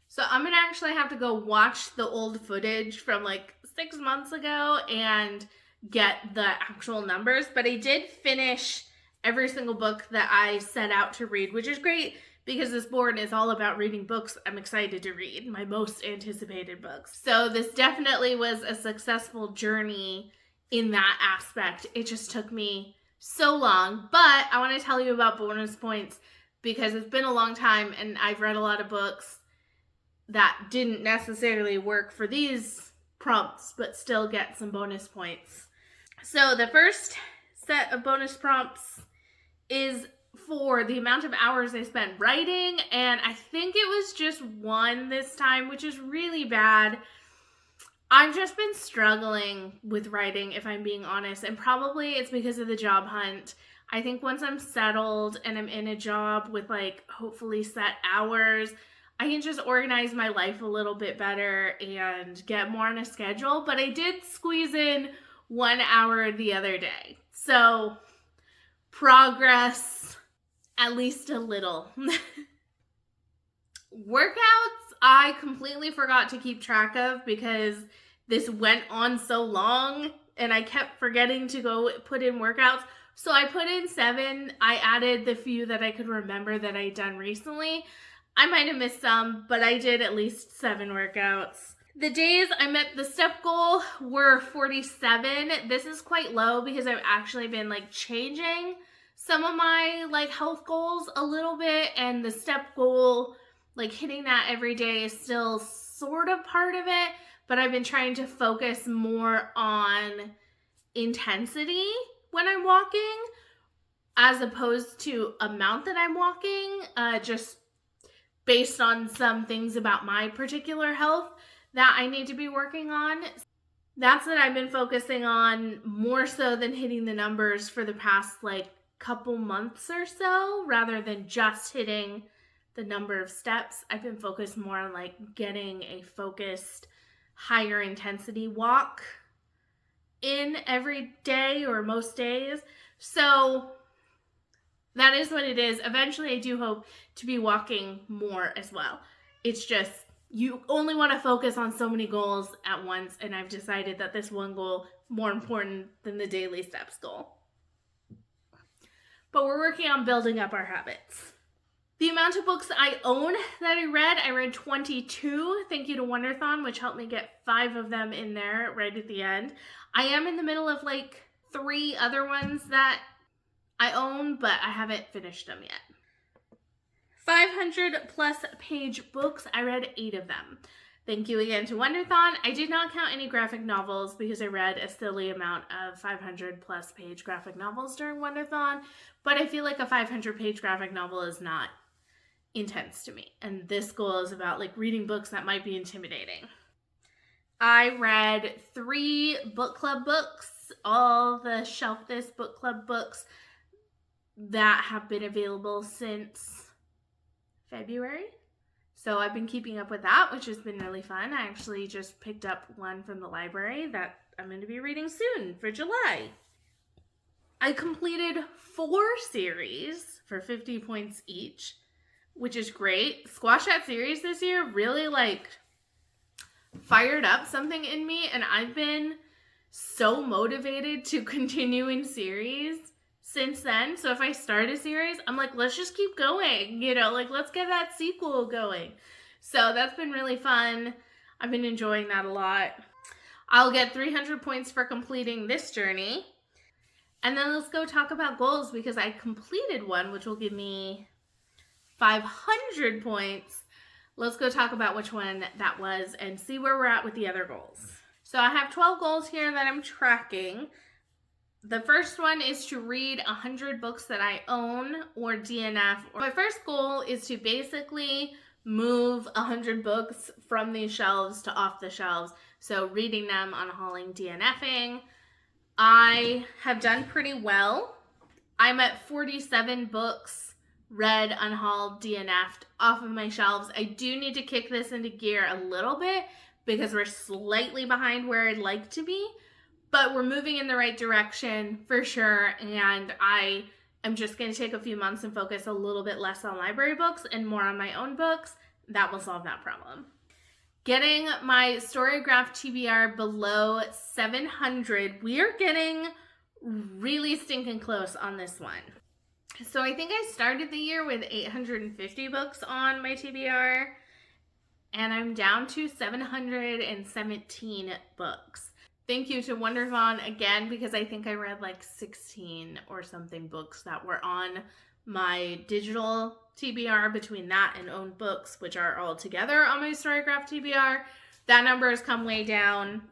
So I'm gonna actually have to go watch the old footage from like 6 months ago and get the actual numbers. But I did finish every single book that I set out to read, which is great because this board is all about reading books I'm excited to read, my most anticipated books. So this definitely was a successful journey in that aspect. It just took me so long, but I want to tell you about bonus points because it's been a long time and I've read a lot of books that didn't necessarily work for these prompts, but still get some bonus points. So the first set of bonus prompts is for the amount of hours I spent writing, and I think it was just 1 this time, which is really bad. I've just been struggling with writing, if I'm being honest, and probably it's because of the job hunt. I think once I'm settled and I'm in a job with like hopefully set hours, I can just organize my life a little bit better and get more on a schedule. But I did squeeze in 1 hour the other day. So progress, at least a little. Workouts, I completely forgot to keep track of because this went on so long and I kept forgetting to go put in workouts. So I put in 7. I added the few that I could remember that I'd done recently. I might have missed some, but I did at least 7 workouts. The days I met the step goal were 47. This is quite low because I've actually been like changing some of my like health goals a little bit, and the step goal, like hitting that every day, is still sort of part of it, but I've been trying to focus more on intensity when I'm walking as opposed to amount that I'm walking, just based on some things about my particular health that I need to be working on. That's what I've been focusing on more so than hitting the numbers for the past like couple months or so, rather than just hitting the number of steps. I've been focused more on like getting a focused higher intensity walk in every day or most days. So that is what it is. Eventually I do hope to be walking more as well. It's just you only want to focus on so many goals at once, and I've decided that this one goal more important than the daily steps goal. But we're working on building up our habits. The amount of books I own that I read 22. Thank you to Wonderthon, which helped me get 5 of them in there right at the end. I am in the middle of like 3 other ones that I own, but I haven't finished them yet. 500 plus page books, I read 8 of them. Thank you again to Wonderthon. I did not count any graphic novels because I read a silly amount of 500 plus page graphic novels during Wonderthon, but I feel like a 500 page graphic novel is not intense to me, and this goal is about like reading books that might be intimidating. I read 3 book club books, all the Shelf This book club books that have been available since February. So I've been keeping up with that, which has been really fun. I actually just picked up one from the library that I'm going to be reading soon for July. I completed 4 series for 50 points each, which is great. Squash That series this year really like fired up something in me, and I've been so motivated to continue in series since then. So if I start a series, I'm like, let's just keep going, like let's get that sequel going. So that's been really fun. I've been enjoying that a lot. I'll get 300 points for completing this journey. And then let's go talk about goals, because I completed one, which will give me 500 points. Let's go talk about which one that was and see where we're at with the other goals. So I have 12 goals here that I'm tracking. The first one is to read 100 books that I own or DNF. My first goal is to basically move 100 books from these shelves to off the shelves. So reading them, unhauling, DNFing. I have done pretty well. I'm at 47 books read, unhauled, DNF'd off of my shelves. I do need to kick this into gear a little bit because we're slightly behind where I'd like to be, but we're moving in the right direction for sure. And I am just going to take a few months and focus a little bit less on library books and more on my own books. That will solve that problem. Getting my Storygraph TBR below 700. We are getting really stinking close on this one. So I think I started the year with 850 books on my TBR, and I'm down to 717 books. Thank you to Wonderthon again, because I think I read like 16 or something books that were on my digital TBR between that and owned books, which are all together on my Storygraph TBR. That number has come way down.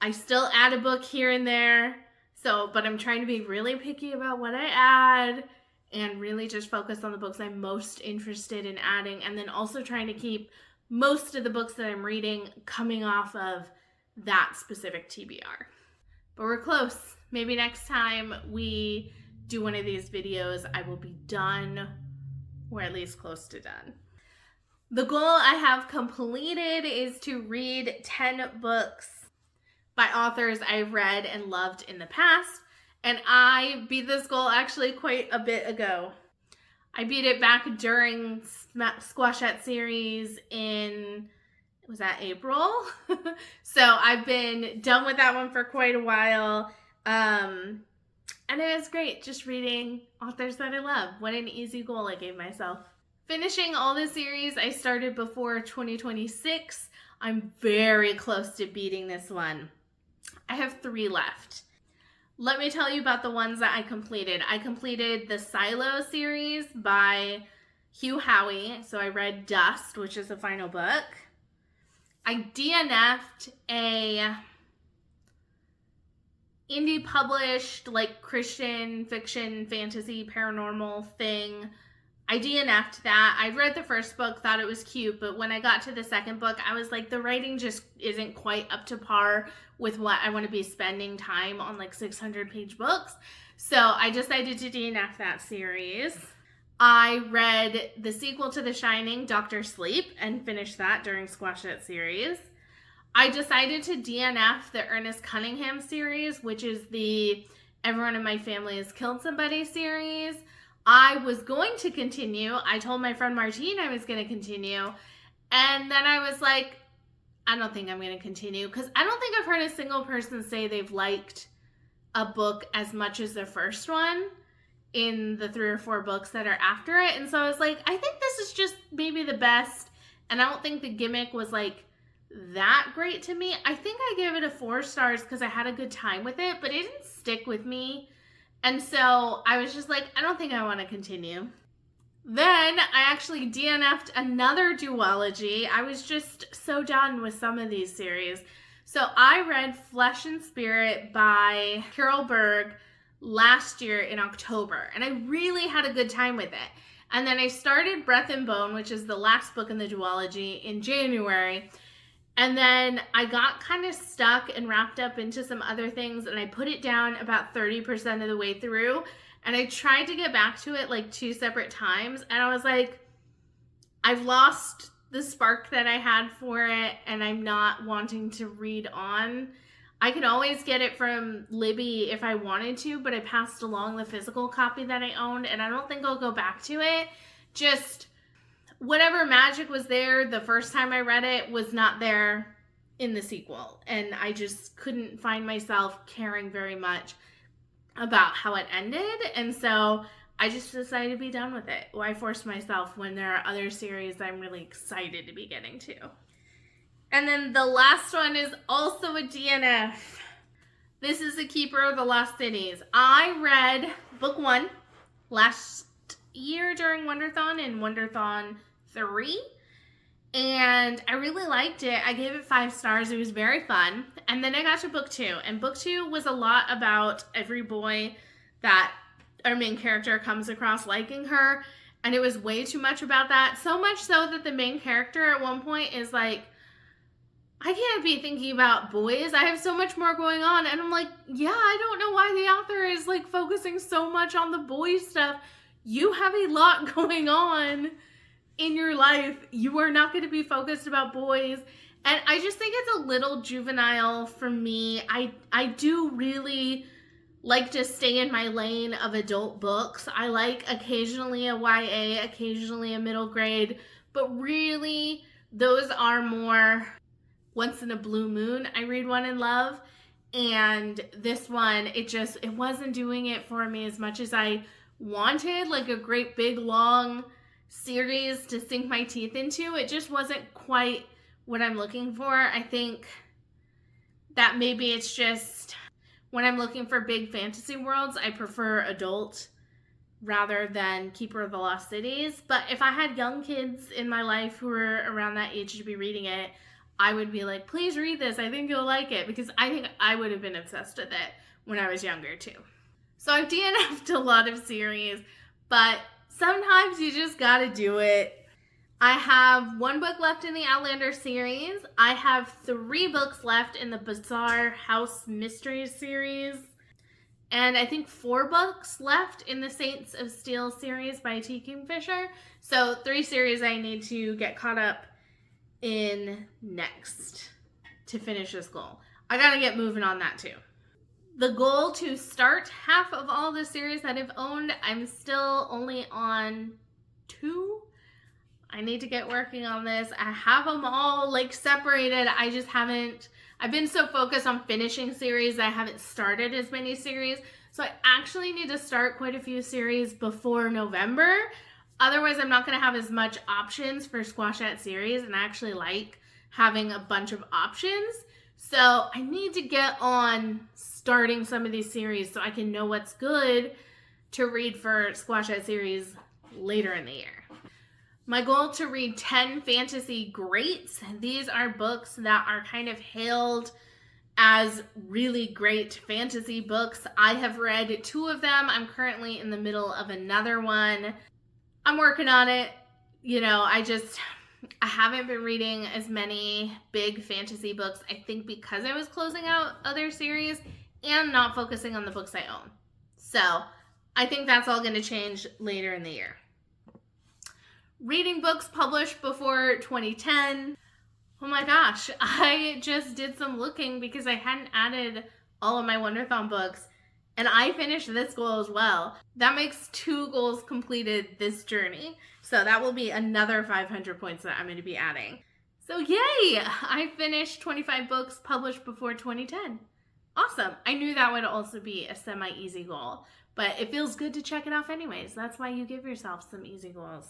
I still add a book here and there, but I'm trying to be really picky about what I add and really just focus on the books I'm most interested in adding, and then also trying to keep most of the books that I'm reading coming off of that specific TBR. But we're close. Maybe next time we do one of these videos, I will be done, or at least close to done. The goal I have completed is to read 10 books by authors I've read and loved in the past, and I beat this goal actually quite a bit ago. I beat it back during Squashette series in, was that April? So I've been done with that one for quite a while. And it was great just reading authors that I love. What an easy goal I gave myself. Finishing all the series I started before 2026. I'm very close to beating this one. I have 3 left. Let me tell you about the ones that I completed. I completed the Silo series by Hugh Howey. So I read Dust, which is the final book. I DNF'd a indie published like Christian fiction, fantasy, paranormal thing. I DNF'd that. I read the first book, thought it was cute, but when I got to the second book, I was like, the writing just isn't quite up to par with what I want to be spending time on like 600-page books. So I decided to DNF that series. I read the sequel to The Shining, Dr. Sleep, and finished that during Squashette series. I decided to DNF the Ernest Cunningham series, which is the Everyone in My Family Has Killed Somebody series. I was going to continue. I told my friend Martine I was going to continue. And then I was like, I don't think I'm going to continue, because I don't think I've heard a single person say they've liked a book as much as the first one in the 3 or 4 books that are after it. And so I was like, I think this is just maybe the best. And I don't think the gimmick was like that great to me. I think I gave it a 4 stars because I had a good time with it, but it didn't stick with me. And so I was just like, I don't think I want to continue. Then I actually DNF'd another duology. I was just so done with some of these series. So I read Flesh and Spirit by Carol Berg last year in October, and I really had a good time with it. And then I started Breath and Bone, which is the last book in the duology, in January. And then I got kind of stuck and wrapped up into some other things, and I put it down about 30% of the way through. And I tried to get back to it like 2 separate times, and I was like, I've lost the spark that I had for it, and I'm not wanting to read on. I could always get it from Libby if I wanted to, but I passed along the physical copy that I owned, and I don't think I'll go back to it. Just whatever magic was there the first time I read it was not there in the sequel, and I just couldn't find myself caring very much about how it ended, and so I just decided to be done with it. Why force myself when there are other series I'm really excited to be getting to? And then the last one is also a DNF. This is A Keeper of the Lost Cities. I read book 1 last year during Wonderthon in Wonderthon 3, and I really liked it. I gave it 5 stars. It was very fun. And then I got to book 2, and book 2 was a lot about every boy that our main character comes across liking her, and it was way too much about that. So much so that the main character at one point is like, I can't be thinking about boys. I have so much more going on. And I'm like, yeah, I don't know why the author is like focusing so much on the boys stuff. You have a lot going on in your life. You are not going to be focused about boys. And I just think it's a little juvenile for me. I do really like to stay in my lane of adult books. I like occasionally a YA, occasionally a middle grade, but really those are more once in a blue moon. I read one in love, and this one, it wasn't doing it for me as much as I wanted, like a great big long series to sink my teeth into. It just wasn't quite what I'm looking for. I think that maybe it's just when I'm looking for big fantasy worlds, I prefer adult rather than Keeper of the Lost Cities. But if I had young kids in my life who were around that age to be reading it, I would be like, please read this. I think you'll like it, because I think I would have been obsessed with it when I was younger too. So I've DNF'd a lot of series, but sometimes you just gotta do it. I have one book left in the Outlander series. I have 3 books left in the Bizarre House Mysteries series. And I think 4 books left in the Saints of Steel series by T. Kingfisher. So 3 series I need to get caught up in next to finish this goal. I gotta get moving on that too. The goal to start half of all the series that I've owned, I'm still only on 2. I need to get working on this. I have them all like separated. I've been so focused on finishing series, I haven't started as many series. So I actually need to start quite a few series before November. Otherwise, I'm not going to have as much options for Squashette series, and I actually like having a bunch of options. So I need to get on starting some of these series so I can know what's good to read for Squashette series later in the year. My goal to read 10 fantasy greats. These are books that are kind of hailed as really great fantasy books. I have read 2 of them. I'm currently in the middle of another one. I'm working on it. I haven't been reading as many big fantasy books, I think because I was closing out other series and not focusing on the books I own. So I think that's all going to change later in the year. Reading books published before 2010. Oh my gosh, I just did some looking because I hadn't added all of my Wonderthon books, and I finished this goal as well. That makes 2 goals completed this journey. So that will be another 500 points that I'm going to be adding. So yay! I finished 25 books published before 2010. Awesome. I knew that would also be a semi-easy goal, but it feels good to check it off anyways. That's why you give yourself some easy goals.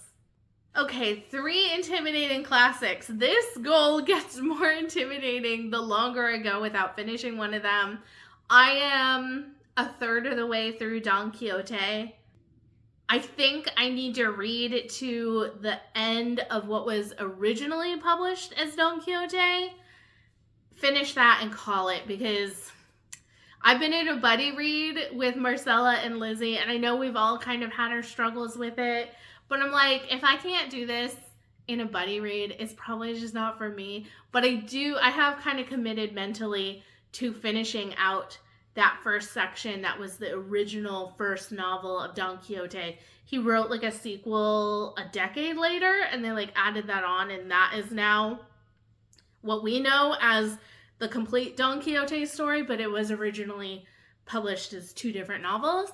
Okay, 3 intimidating classics. This goal gets more intimidating the longer I go without finishing one of them. I am a third of the way through Don Quixote. I think I need to read to the end of what was originally published as Don Quixote, finish that and call it, because I've been in a buddy read with Marcella and Lizzie, and I know we've all kind of had our struggles with it. But I'm like, if I can't do this in a buddy read, it's probably just not for me. But I have kind of committed mentally to finishing out that first section that was the original first novel of Don Quixote. He wrote like a sequel a decade later, and they like added that on, and that is now what we know as the complete Don Quixote story, but it was originally published as 2 different novels.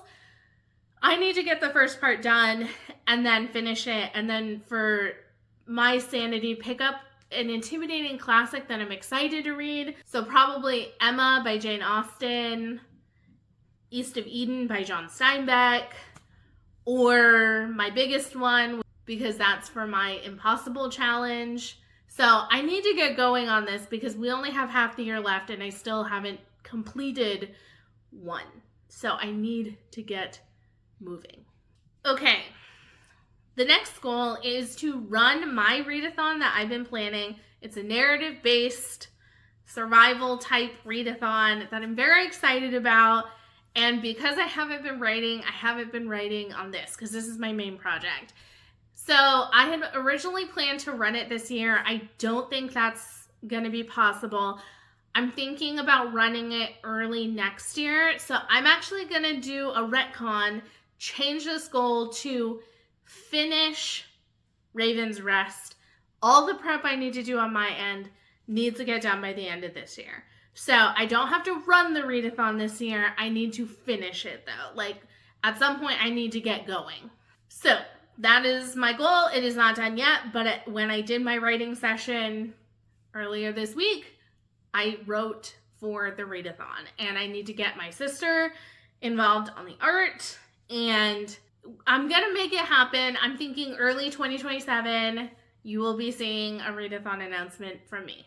I need to get the first part done and then finish it, and then for my sanity, pick up an intimidating classic that I'm excited to read. So probably Emma by Jane Austen, East of Eden by John Steinbeck, or my biggest one, because that's for my Impossible Challenge. So I need to get going on this because we only have half the year left and I still haven't completed one. So I need to get moving. Okay, the next goal is to run my readathon that I've been planning. It's a narrative-based survival type readathon that I'm very excited about. And because I haven't been writing on this because this is my main project. So I had originally planned to run it this year. I don't think that's going to be possible. I'm thinking about running it early next year. So I'm actually going to do a retcon, change this goal to finish Raven's Rest, all the prep I need to do on my end needs to get done by the end of this year. So I don't have to run the readathon this year. I need to finish it though. Like at some point I need to get going. So that is my goal. It is not done yet, but when I did my writing session earlier this week, I wrote for the readathon, and I need to get my sister involved on the art, and I'm gonna make it happen. I'm thinking early 2027, you will be seeing a readathon announcement from me.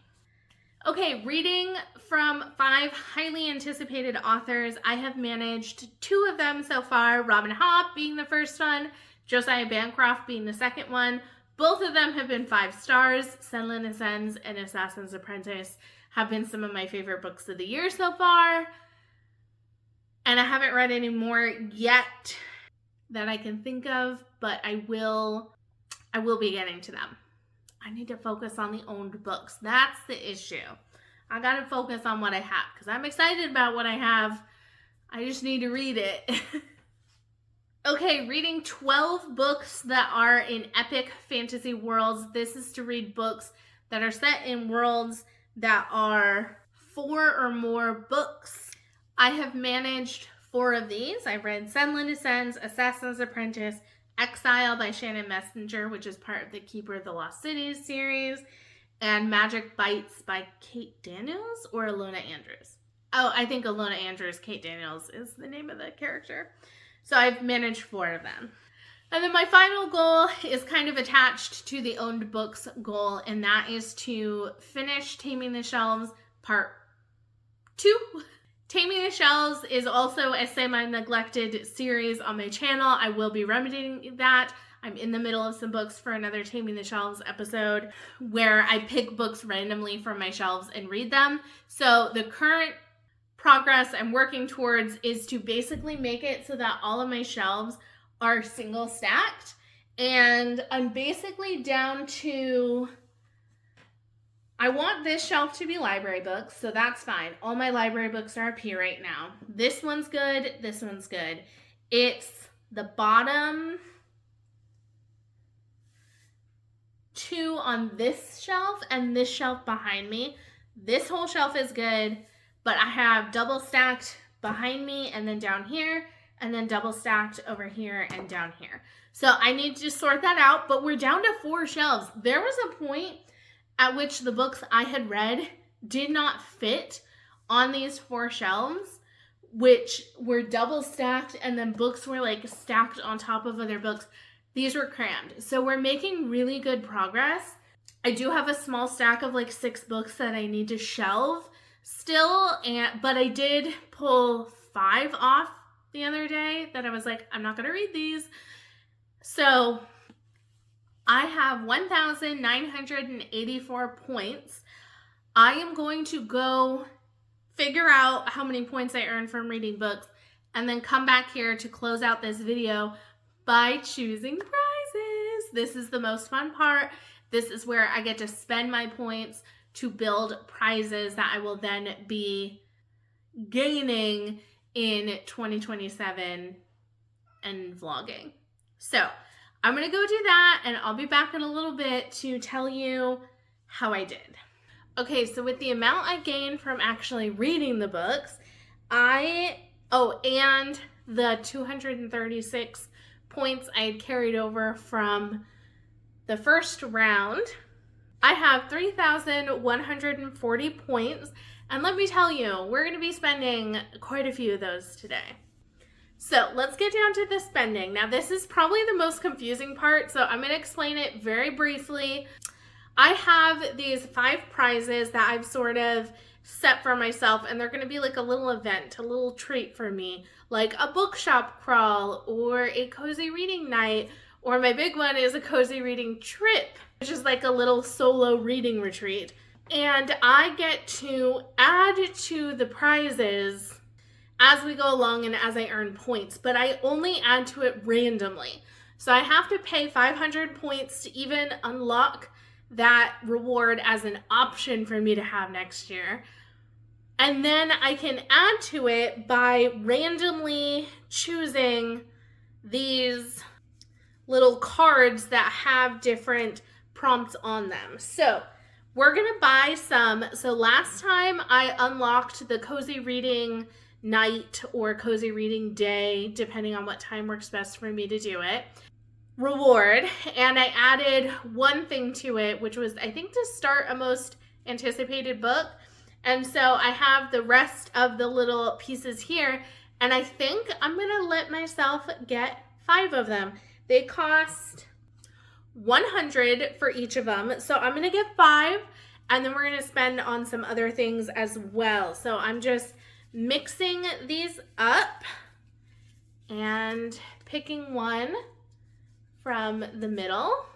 Okay, reading from 5 highly anticipated authors. I have managed 2 of them so far, Robin Hobb being the first one, Josiah Bancroft being the second one. Both of them have been 5 stars. Senlin Ascends and Assassin's Apprentice have been some of my favorite books of the year so far. And I haven't read any more yet that I can think of, but I will be getting to them. I need to focus on the owned books. That's the issue. I gotta focus on what I have because I'm excited about what I have. I just need to read it. Okay, reading 12 books that are in epic fantasy worlds. This is to read books that are set in worlds that are 4 or more books. I have managed 4 of these. I read Senlin Ascends, Assassin's Apprentice, Exile by Shannon Messenger, which is part of the Keeper of the Lost Cities series, and Magic Bites by Kate Daniels or Alona Andrews. Oh, I think Alona Andrews, Kate Daniels is the name of the character. So I've managed 4 of them. And then my final goal is kind of attached to the owned books goal, and that is to finish Taming the Shelves Part 2. Taming the Shelves is also a semi-neglected series on my channel. I will be remedying that. I'm in the middle of some books for another Taming the Shelves episode where I pick books randomly from my shelves and read them. So the current progress I'm working towards is to basically make it so that all of my shelves are single stacked, and I'm basically down to, I want this shelf to be library books, so that's fine. All my library books are up here right now. This one's good, this one's good. It's the bottom 2 on this shelf and this shelf behind me. This whole shelf is good, but I have double stacked behind me and then down here, and then double stacked over here and down here. So I need to sort that out, but we're down to 4 shelves. There was a point at which the books I had read did not fit on these 4 shelves, which were double stacked, and then books were like stacked on top of other books. These were crammed. So we're making really good progress. I do have a small stack of like 6 books that I need to shelve still, but I did pull 5 off the other day that I was like, I'm not gonna read these. So I have 1,984 points. I am going to go figure out how many points I earned from reading books and then come back here to close out this video by choosing prizes. This is the most fun part. This is where I get to spend my points to build prizes that I will then be gaining in 2027 and vlogging. So I'm going to go do that, and I'll be back in a little bit to tell you how I did. Okay, so with the amount I gained from actually reading the books, and the 236 points I had carried over from the first round, I have 3,140 points, and let me tell you, we're going to be spending quite a few of those today. So let's get down to the spending. Now this is probably the most confusing part, so I'm going to explain it very briefly. I have these 5 prizes that I've sort of set for myself, and they're going to be like a little event, a little treat for me, like a bookshop crawl or a cozy reading night, or my big one is a cozy reading trip, which is like a little solo reading retreat. And I get to add to the prizes as we go along and as I earn points, but I only add to it randomly. So I have to pay 500 points to even unlock that reward as an option for me to have next year. And then I can add to it by randomly choosing these little cards that have different prompts on them. So We're gonna buy some. So last time I unlocked the cozy reading night or cozy reading day, depending on what time works best for me to do it, reward, and I added one thing to it, which was, I think, to start a most anticipated book. And so I have the rest of the little pieces here, and I think I'm gonna let myself get 5 of them. They cost $100 for each of them, so I'm gonna get 5, and then we're gonna spend on some other things as well. So I'm just mixing these up and picking one from the middle.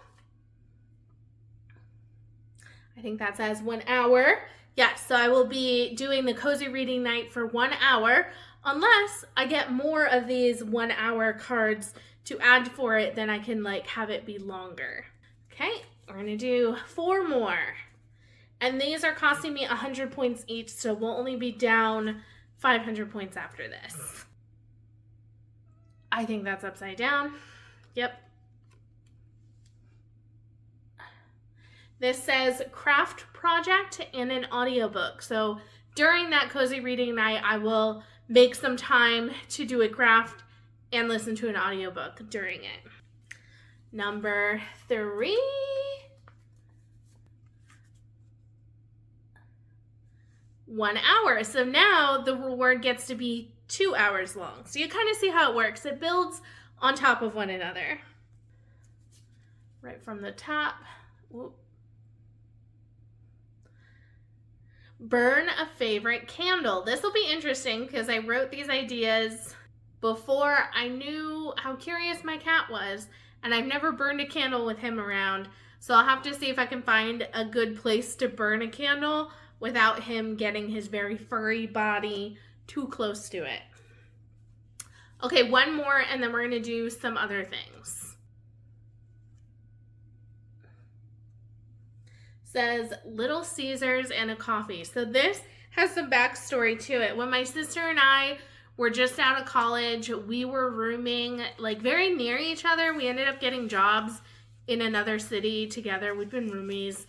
I think that says 1 hour. Yes, so I will be doing the cozy reading night for 1 hour, unless I get more of these 1 hour cards to add for it, then I can like have it be longer. Okay, we're gonna do 4 more. And these are costing me 100 points each, so we'll only be down 500 points after this. I think that's upside down. Yep. This says craft project and an audiobook. So during that cozy reading night, I will make some time to do a craft and listen to an audiobook during it. Number 3. One hour. So now the reward gets to be 2 hours long. So you kind of see how it works. It builds on top of one another. Right from the top. Whoop. Burn a favorite candle. This will be interesting because I wrote these ideas before I knew how curious my cat was, and I've never burned a candle with him around. So I'll have to see if I can find a good place to burn a candle without him getting his very furry body too close to it. Okay, one more, and then we're gonna do some other things. Says Little Caesars and a coffee. So this has some backstory to it. When my sister and I were just out of college, we were rooming like very near each other. We ended up getting jobs in another city together. We'd been roomies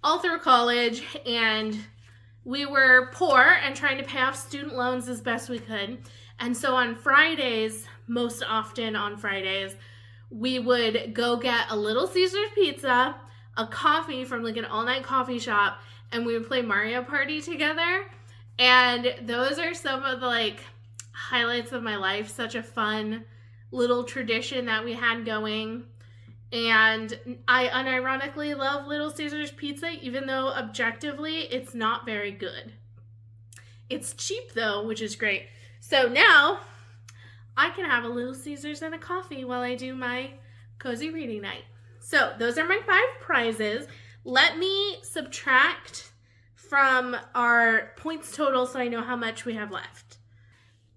all through college, and we were poor and trying to pay off student loans as best we could. And so on Fridays, most often on Fridays, we would go get a Little Caesars pizza, a coffee from like an all-night coffee shop, and we would play Mario Party together. And those are some of the like highlights of my life. Such a fun little tradition that we had going. And I unironically love Little Caesars pizza, even though objectively it's not very good. It's cheap though, which is great. So now I can have a Little Caesars and a coffee while I do my cozy reading night. So those are my 5 prizes. Let me subtract from our points total so I know how much we have left.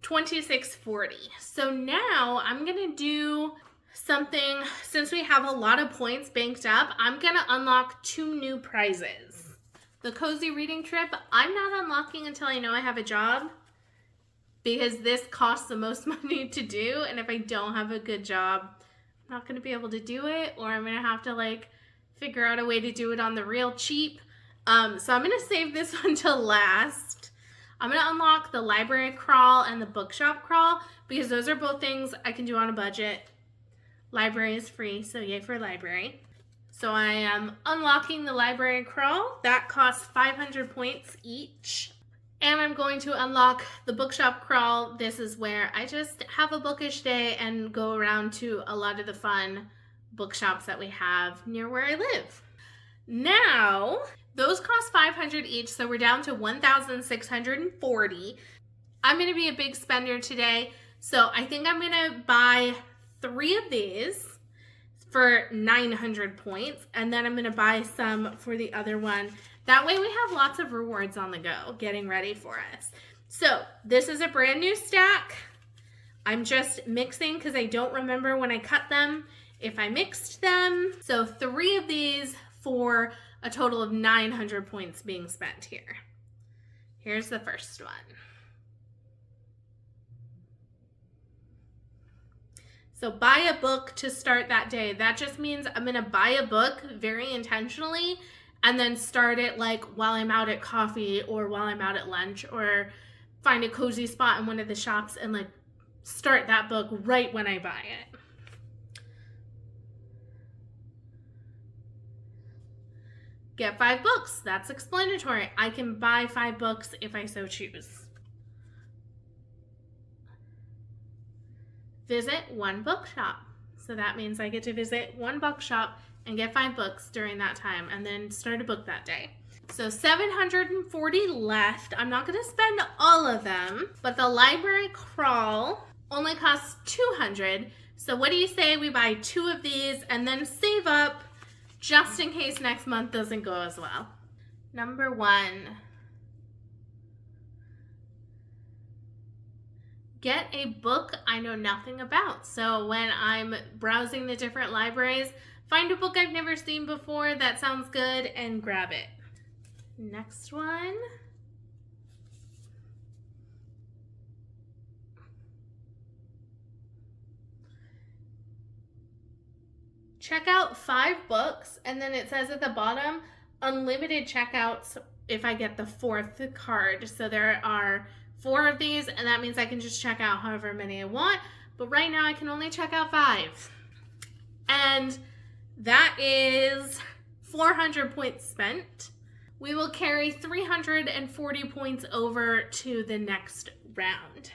2640. So now I'm gonna do something, since we have a lot of points banked up, I'm gonna unlock 2 new prizes. The cozy reading trip, I'm not unlocking until I know I have a job, because this costs the most money to do, and if I don't have a good job, I'm not gonna be able to do it, or I'm gonna have to like figure out a way to do it on the real cheap. So I'm gonna save this one till last. I'm gonna unlock the library crawl and the bookshop crawl, because those are both things I can do on a budget. Library is free, so yay for library. So I am unlocking the library crawl. That costs 500 points each. And I'm going to unlock the bookshop crawl. This is where I just have a bookish day and go around to a lot of the fun bookshops that we have near where I live. Now, those cost 500 each, so we're down to 1,640. I'm gonna be a big spender today, so I think I'm gonna buy 3 of these for 900 points, and then I'm gonna buy some for the other one. That way we have lots of rewards on the go getting ready for us. So this is a brand new stack. I'm just mixing because I don't remember when I cut them if I mixed them. So 3 of these for a total of 900 points being spent here. Here's the first one. So buy a book to start that day. That just means I'm gonna buy a book very intentionally, and then start it like while I'm out at coffee or while I'm out at lunch, or find a cozy spot in one of the shops and like start that book right when I buy it. Get 5 books. That's explanatory. I can buy 5 books if I so choose. Visit one bookshop. So that means I get to visit one bookshop and get 5 books during that time and then start a book that day. So 740 left. I'm not going to spend all of them, but the library crawl only costs 200. So what do you say we buy 2 of these and then save up just in case next month doesn't go as well? Number 1. Get a book I know nothing about. So when I'm browsing the different libraries, find a book I've never seen before that sounds good and grab it. Next one. Check out 5 books, and then it says at the bottom, unlimited checkouts if I get the 4th card. So there are 4 of these, and that means I can just check out however many I want, but right now I can only check out 5. And that is 400 points spent. We will carry 340 points over to the next round.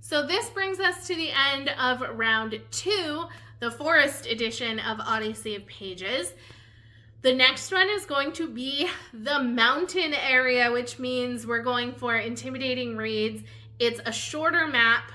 So this brings us to the end of round 2, the Forest edition of Odyssey of Pages. The next one is going to be the mountain area, which means we're going for intimidating reads. It's a shorter map.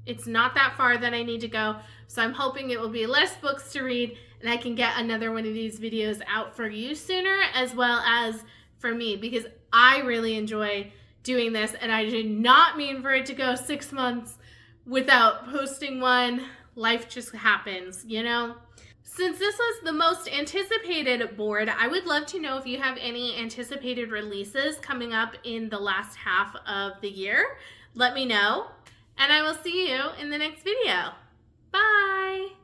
It's not that far that I need to go, so I'm hoping it will be less books to read and I can get another one of these videos out for you sooner, as well as for me, because I really enjoy doing this and I did not mean for it to go 6 months without posting one. Life just happens, you know? Since this was the most anticipated board, I would love to know if you have any anticipated releases coming up in the last half of the year. Let me know, and I will see you in the next video. Bye!